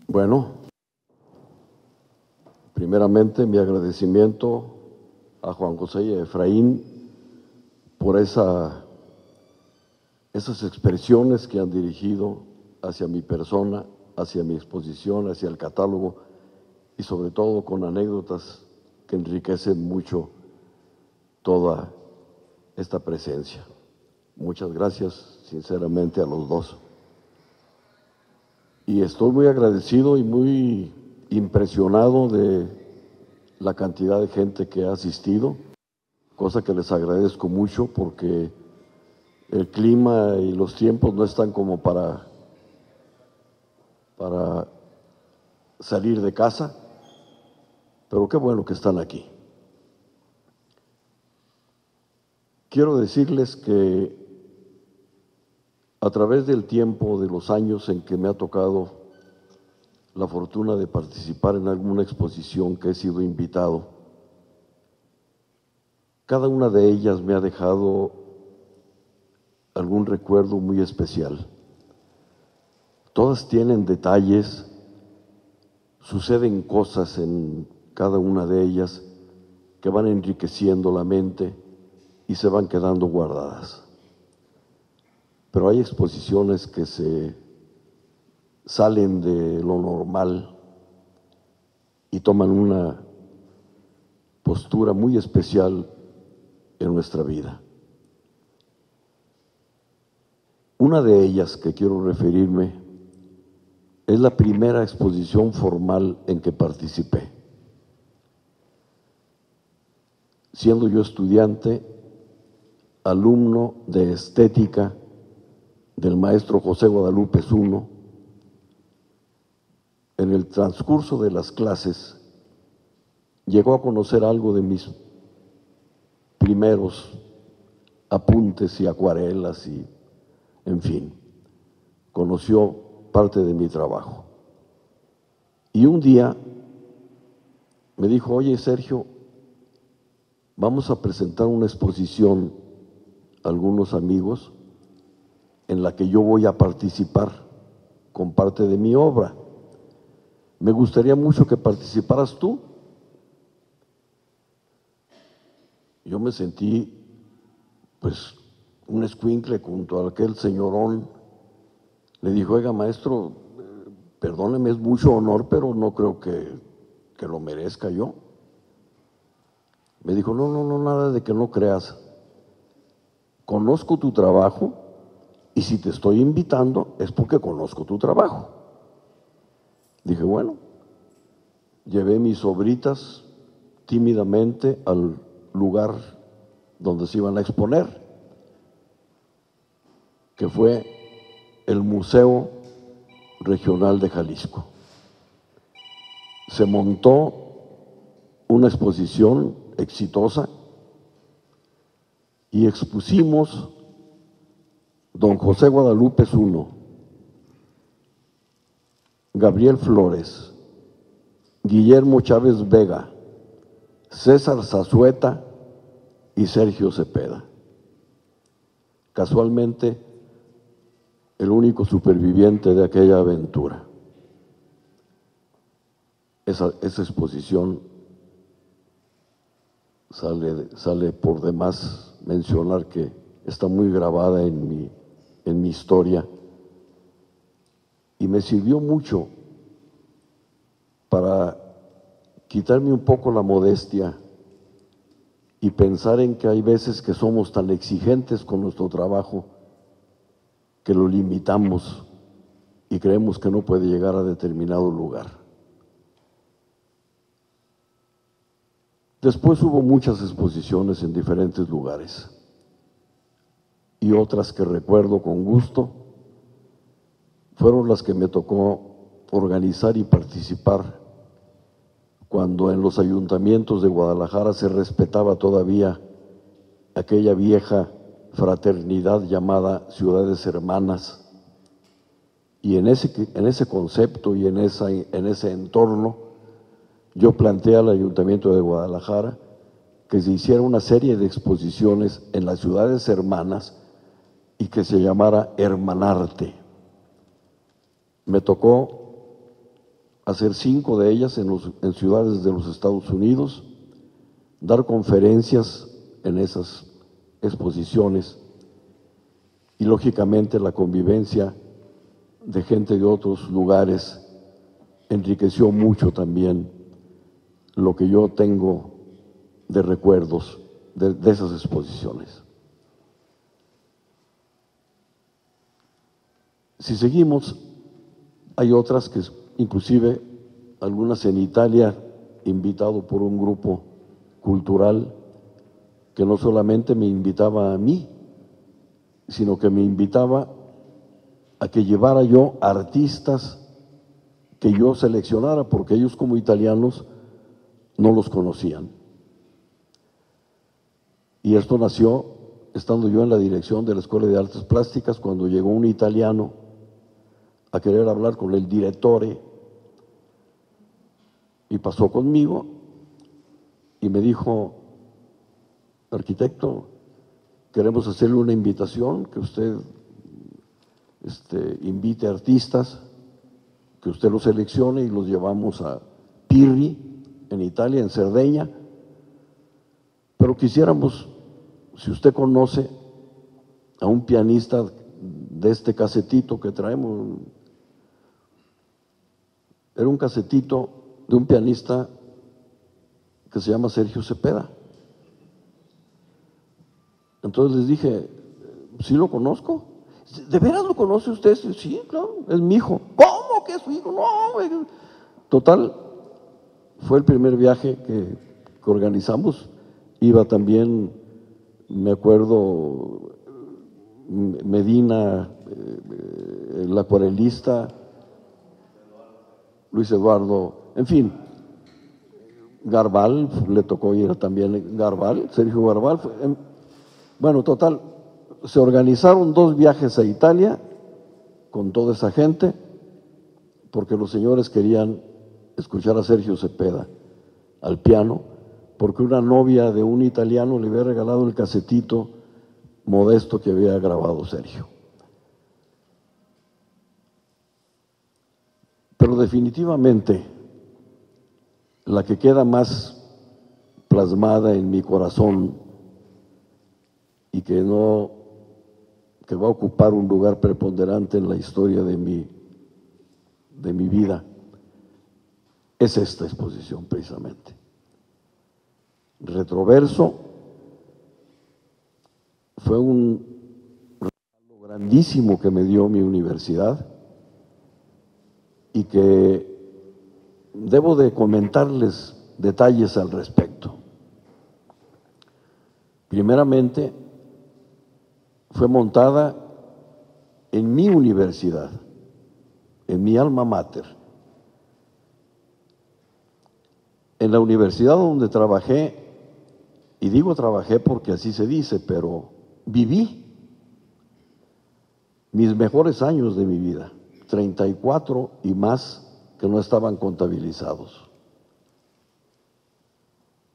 Bueno, primeramente mi agradecimiento a Juan José y a Efraín por esas expresiones que han dirigido hacia mi persona, hacia mi exposición, hacia el catálogo, y sobre todo con anécdotas que enriquecen mucho toda esta presencia. Muchas gracias sinceramente a los dos. Y estoy muy agradecido y muy impresionado de la cantidad de gente que ha asistido, cosa que les agradezco mucho porque el clima y los tiempos no están como para salir de casa, pero qué bueno que están aquí. Quiero decirles que a través del tiempo, de los años en que me ha tocado la fortuna de participar en alguna exposición que he sido invitado, cada una de ellas me ha dejado algún recuerdo muy especial. Todas tienen detalles, suceden cosas en cada una de ellas que van enriqueciendo la mente y se van quedando guardadas. Pero hay exposiciones que se salen de lo normal y toman una postura muy especial en nuestra vida. Una de ellas que quiero referirme es la primera exposición formal en que participé. Siendo yo estudiante, alumno de estética del maestro José Guadalupe Zuno, en el transcurso de las clases llegó a conocer algo de mis primeros apuntes y acuarelas y, en fin, conoció parte de mi trabajo. Y un día me dijo: oye, Sergio, vamos a presentar una exposición a algunos amigos en la que yo voy a participar con parte de mi obra. Me gustaría mucho que participaras tú. Yo me sentí, pues, un escuincle junto a aquel señorón. Le dijo: oiga, maestro, perdóneme, es mucho honor, pero no creo que lo merezca yo. Me dijo: no, nada de que no creas. Conozco tu trabajo y si te estoy invitando es porque conozco tu trabajo. Dije: bueno, llevé mis obritas tímidamente al lugar donde se iban a exponer, que fue el Museo Regional de Jalisco. Se montó una exposición exitosa y expusimos don José Guadalupe Zuno, Gabriel Flores, Guillermo Chávez Vega, César Zazueta y Sergio Cepeda. Casualmente, el único superviviente de aquella aventura. Esa exposición sale por demás mencionar que está muy grabada en mi historia y me sirvió mucho para quitarme un poco la modestia y pensar en que hay veces que somos tan exigentes con nuestro trabajo que lo limitamos y creemos que no puede llegar a determinado lugar. Después hubo muchas exposiciones en diferentes lugares y otras que recuerdo con gusto fueron las que me tocó organizar y participar cuando en los ayuntamientos de Guadalajara se respetaba todavía aquella vieja fraternidad llamada ciudades hermanas, y en ese concepto y en ese entorno yo planteé al Ayuntamiento de Guadalajara que se hiciera una serie de exposiciones en las ciudades hermanas y que se llamara Hermanarte. Me tocó hacer 5 de ellas en ciudades de los Estados Unidos, dar conferencias en esas exposiciones y lógicamente la convivencia de gente de otros lugares enriqueció mucho también lo que yo tengo de recuerdos de esas exposiciones. Si seguimos, hay otras que inclusive algunas en Italia, invitado por un grupo cultural que no solamente me invitaba a mí, sino que me invitaba a que llevara yo artistas que yo seleccionara, porque ellos como italianos no los conocían. Y esto nació estando yo en la dirección de la Escuela de Artes Plásticas, cuando llegó un italiano a querer hablar con el direttore, y pasó conmigo y me dijo: arquitecto, queremos hacerle una invitación, que usted invite artistas, que usted los seleccione y los llevamos a Pirri, en Italia, en Cerdeña, pero quisiéramos, si usted conoce a un pianista de este casetito que traemos. Era un casetito de un pianista que se llama Sergio Cepeda. Entonces les dije: ¿sí lo conozco? ¿De veras lo conoce usted? Sí, claro, es mi hijo. ¿Cómo que es su hijo? No. Total, fue el primer viaje que organizamos. Iba también, me acuerdo, Medina, el acuarelista, Luis Eduardo, en fin, Garbal, le tocó ir también Garbal, Sergio Garbal. Bueno, total, se organizaron 2 viajes a Italia con toda esa gente, porque los señores querían escuchar a Sergio Cepeda al piano, porque una novia de un italiano le había regalado el casetito modesto que había grabado Sergio. Pero definitivamente la que queda más plasmada en mi corazón y que va a ocupar un lugar preponderante en la historia de mi vida es esta exposición, precisamente. Retroverso fue un regalo grandísimo que me dio mi universidad y que debo de comentarles detalles al respecto. Primeramente, fue montada en mi universidad, en mi alma mater. En la universidad donde trabajé, y digo trabajé porque así se dice, pero viví mis mejores años de mi vida, 34 y más que no estaban contabilizados.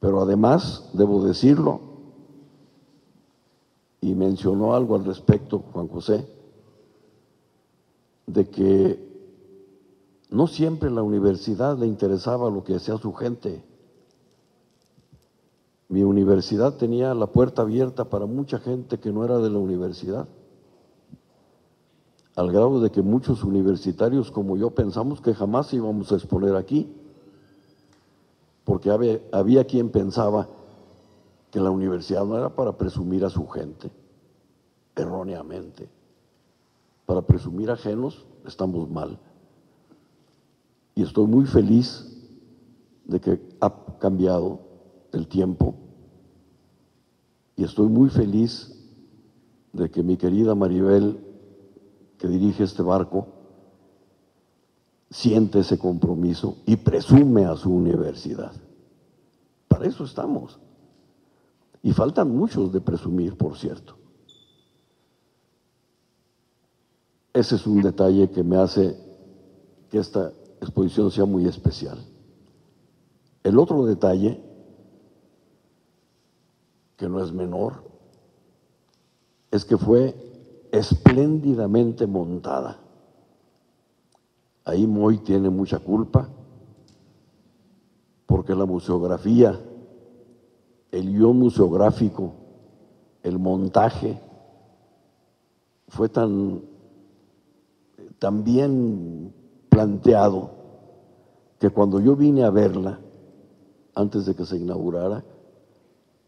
Pero además, debo decirlo, y mencionó algo al respecto Juan José, de que no siempre a la universidad le interesaba lo que hacía su gente. Mi universidad tenía la puerta abierta para mucha gente que no era de la universidad, al grado de que muchos universitarios como yo pensamos que jamás íbamos a exponer aquí, porque había quien pensaba que la universidad no era para presumir a su gente, erróneamente. Para presumir ajenos estamos mal. Y estoy muy feliz de que ha cambiado el tiempo, y estoy muy feliz de que mi querida Maribel, que dirige este barco, siente ese compromiso y presume a su universidad. Para eso estamos. Y faltan muchos de presumir, por cierto. Ese es un detalle que me hace que esta exposición sea muy especial. El otro detalle, que no es menor, es que fue espléndidamente montada. Ahí Moy tiene mucha culpa, porque la museografía, el guión museográfico, el montaje, fue tan bien planteado que cuando yo vine a verla, antes de que se inaugurara,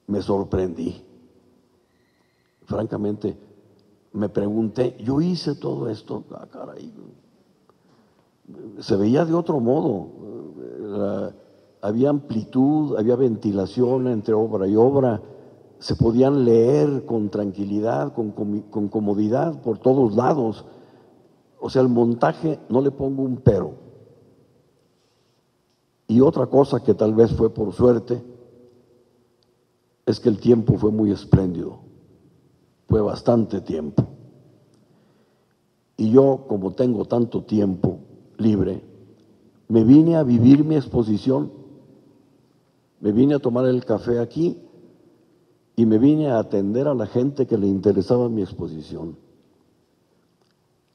me sorprendí. Francamente, me pregunté, yo hice todo esto, caray, se veía de otro modo, había amplitud, había ventilación entre obra y obra, se podían leer con tranquilidad, con comodidad por todos lados. O sea, el montaje no le pongo un pero, Y otra cosa que tal vez fue por suerte es que el tiempo fue muy espléndido, fue bastante tiempo. Y yo, como tengo tanto tiempo libre, me vine a vivir mi exposición, me vine a tomar el café aquí y me vine a atender a la gente que le interesaba mi exposición.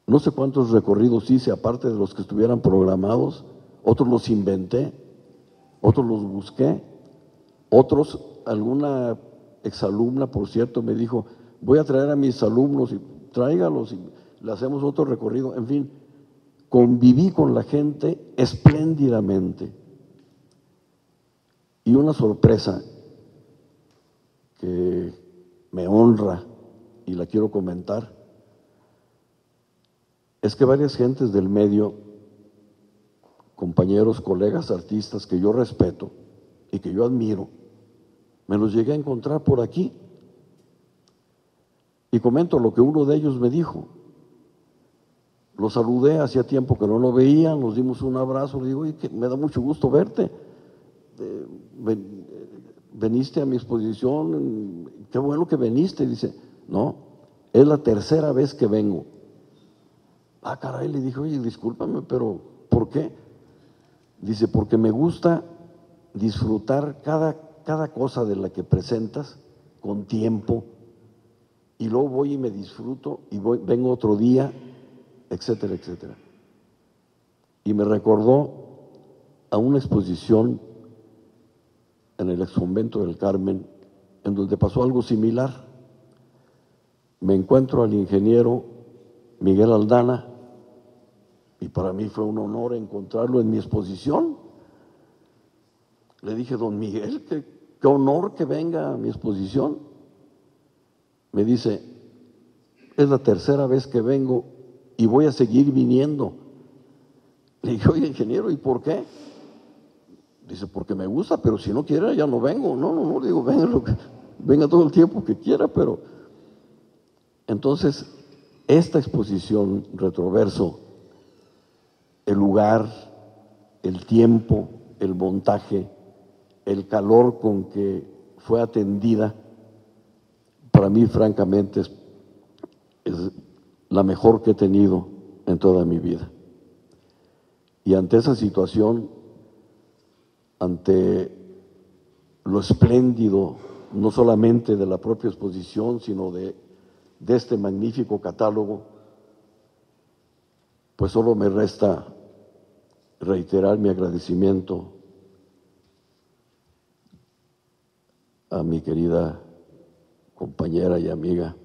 No sé cuántos recorridos hice, aparte de los que estuvieran programados, otros los inventé, otros los busqué, otros, alguna exalumna, por cierto, me dijo, voy a traer a mis alumnos y tráigalos y le hacemos otro recorrido. En fin, conviví con la gente espléndidamente. Y una sorpresa que me honra y la quiero comentar es que varias gentes del medio, compañeros, colegas, artistas que yo respeto y que yo admiro, me los llegué a encontrar por aquí. Y comento lo que uno de ellos me dijo. Lo saludé, hacía tiempo que no lo veía, nos dimos un abrazo, le digo, oye, que me da mucho gusto verte. Veniste a mi exposición, qué bueno que veniste. Dice, no, es la tercera vez que vengo. Ah, caray, le dije, oye, discúlpame, pero ¿por qué? Dice, porque me gusta disfrutar cada cosa de la que presentas con tiempo, y luego voy y me disfruto, y vengo otro día, etcétera, etcétera. Y me recordó a una exposición en el exconvento del Carmen, en donde pasó algo similar. Me encuentro al ingeniero Miguel Aldana, y para mí fue un honor encontrarlo en mi exposición. Le dije, don Miguel, qué honor que venga a mi exposición. Me dice, es la tercera vez que vengo y voy a seguir viniendo. Le dije, oye, ingeniero, ¿y por qué? Dice, porque me gusta, pero si no quiere ya no vengo. No, digo, venga todo el tiempo que quiera, pero... Entonces, esta exposición, Retroverso, el lugar, el tiempo, el montaje, el calor con que fue atendida, para mí francamente es la mejor que he tenido en toda mi vida. Y ante esa situación, ante lo espléndido, no solamente de la propia exposición, sino de este magnífico catálogo, pues solo me resta reiterar mi agradecimiento a mi querida compañera y amiga,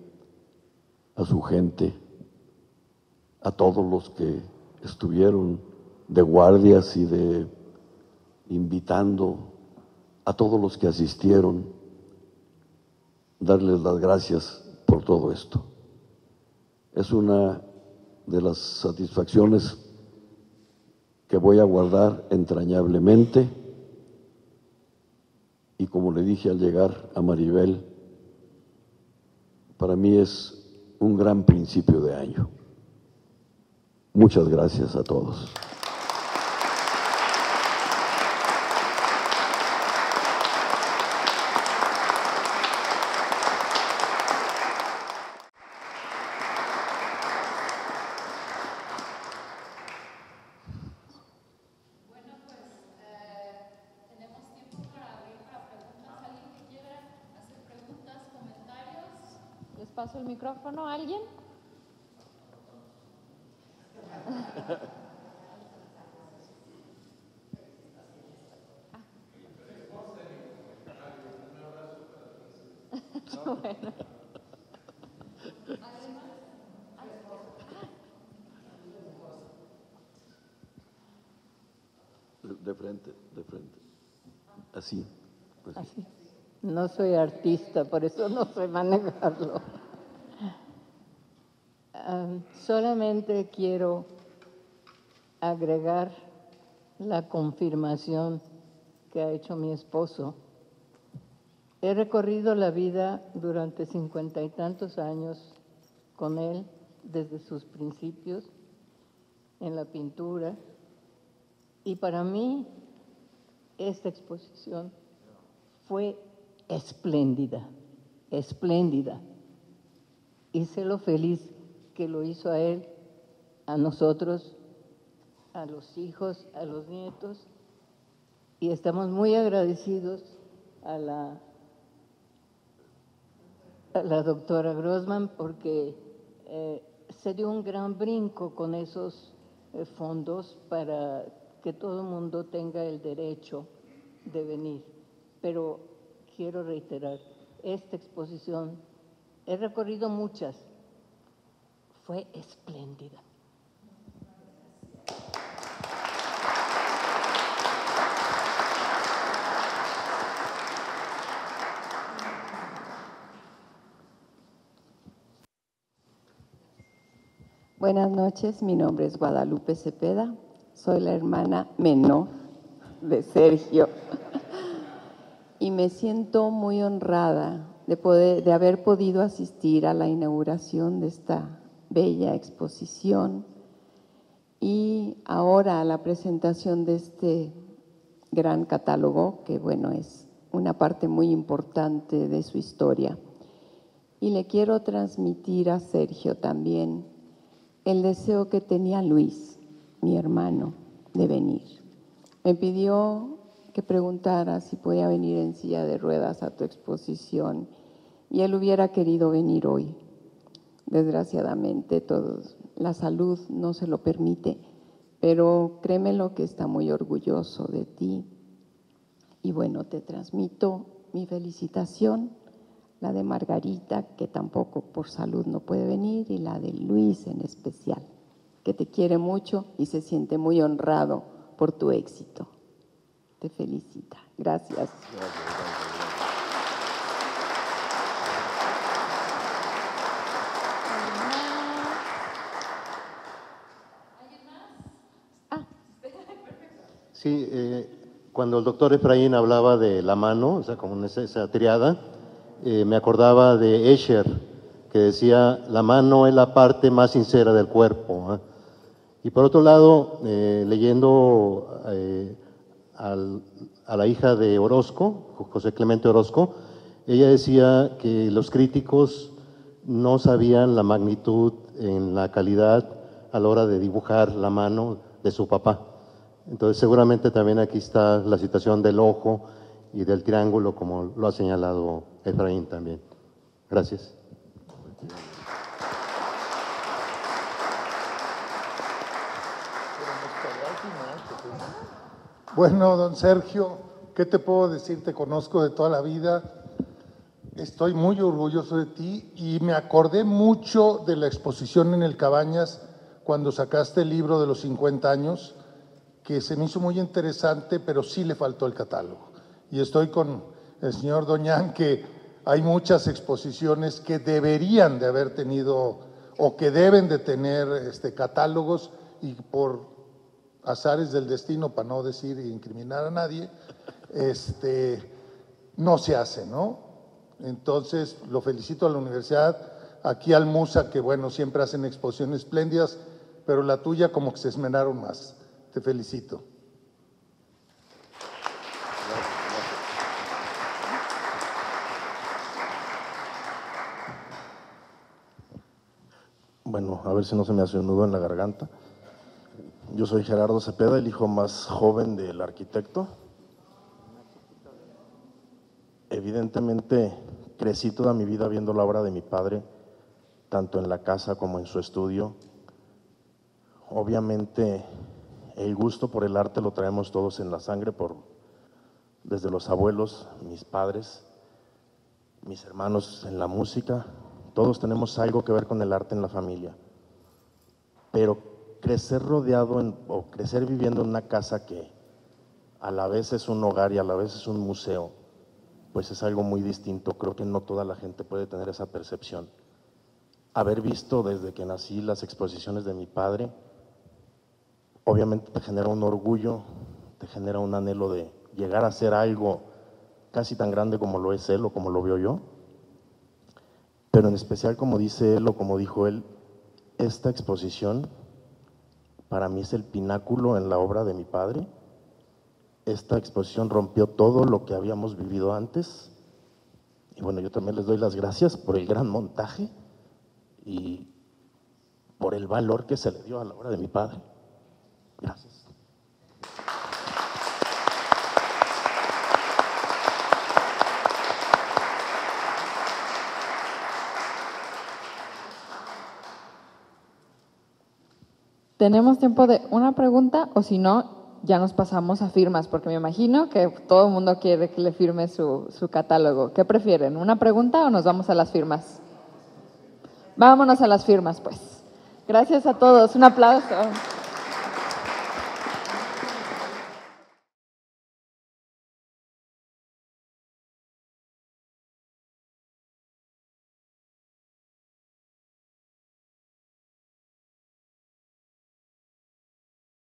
a su gente, a todos los que estuvieron de guardias y de invitando, a todos los que asistieron, darles las gracias por todo esto. Es una de las satisfacciones que voy a guardar entrañablemente, y como le dije al llegar a Maribel, para mí es un gran principio de año. Muchas gracias a todos. Paso el micrófono a alguien. Bueno. De frente. Así. Así. No soy artista, por eso no sé manejarlo. Solamente quiero agregar la confirmación que ha hecho mi esposo. He recorrido la vida durante 50 y tantos años con él, desde sus principios en la pintura, y para mí esta exposición fue espléndida, espléndida. Y sé lo feliz que lo hizo a él, a nosotros, a los hijos, a los nietos. Y estamos muy agradecidos a la doctora Grossman porque se dio un gran brinco con esos fondos para que todo el mundo tenga el derecho de venir. Pero quiero reiterar, esta exposición, he recorrido muchas, fue espléndida. Buenas noches, mi nombre es Guadalupe Cepeda, soy la hermana menor de Sergio y me siento muy honrada de haber podido asistir a la inauguración de esta bella exposición y ahora a la presentación de este gran catálogo, que bueno, es una parte muy importante de su historia. Y le quiero transmitir a Sergio también el deseo que tenía Luis, mi hermano, de venir. Me pidió que preguntara si podía venir en silla de ruedas a tu exposición y él hubiera querido venir hoy. Desgraciadamente, la salud no se lo permite, pero créemelo que está muy orgulloso de ti. Y bueno, te transmito mi felicitación, la de Margarita, que tampoco por salud no puede venir, y la de Luis en especial, que te quiere mucho y se siente muy honrado por tu éxito. Te felicita. Gracias. Sí, cuando el doctor Efraín hablaba de la mano, o sea, como esa triada, me acordaba de Escher, que decía, la mano es la parte más sincera del cuerpo. Y por otro lado, leyendo a la hija de Orozco, José Clemente Orozco, ella decía que los críticos no sabían la magnitud en la calidad a la hora de dibujar la mano de su papá. Entonces seguramente también aquí está la situación del ojo y del triángulo, como lo ha señalado Efraín también. Gracias. Bueno, don Sergio, ¿qué te puedo decir? Te conozco de toda la vida, estoy muy orgulloso de ti y me acordé mucho de la exposición en el Cabañas cuando sacaste el libro de los 50 años, que se me hizo muy interesante, pero sí le faltó el catálogo. Y estoy con el señor Doñán, que hay muchas exposiciones que deberían de haber tenido o que deben de tener catálogos y por azares del destino, para no decir e incriminar a nadie, no se hace, ¿no? Entonces, lo felicito a la universidad, aquí al Musa, que bueno, siempre hacen exposiciones espléndidas, pero la tuya como que se esmeraron más. Te felicito. Bueno, a ver si no se me hace un nudo en la garganta. Yo soy Gerardo Cepeda, el hijo más joven del arquitecto. Evidentemente, crecí toda mi vida viendo la obra de mi padre, tanto en la casa como en su estudio. Obviamente, el gusto por el arte lo traemos todos en la sangre, desde los abuelos, mis padres, mis hermanos en la música. Todos tenemos algo que ver con el arte en la familia. Pero crecer rodeado o crecer viviendo en una casa que a la vez es un hogar y a la vez es un museo, pues es algo muy distinto. Creo que no toda la gente puede tener esa percepción. Haber visto desde que nací las exposiciones de mi padre, obviamente te genera un orgullo, te genera un anhelo de llegar a hacer algo casi tan grande como lo es él o como lo veo yo. Pero en especial, como dice él o como dijo él, esta exposición para mí es el pináculo en la obra de mi padre esta exposición rompió todo lo que habíamos vivido antes. Y bueno, yo también les doy las gracias por el gran montaje y por el valor que se le dio a la obra de mi padre. Gracias. ¿Tenemos tiempo de una pregunta o si no, ya nos pasamos a firmas? Porque me imagino que todo el mundo quiere que le firme su catálogo. ¿Qué prefieren? ¿Una pregunta o nos vamos a las firmas? Vámonos a las firmas, pues. Gracias a todos. Un aplauso.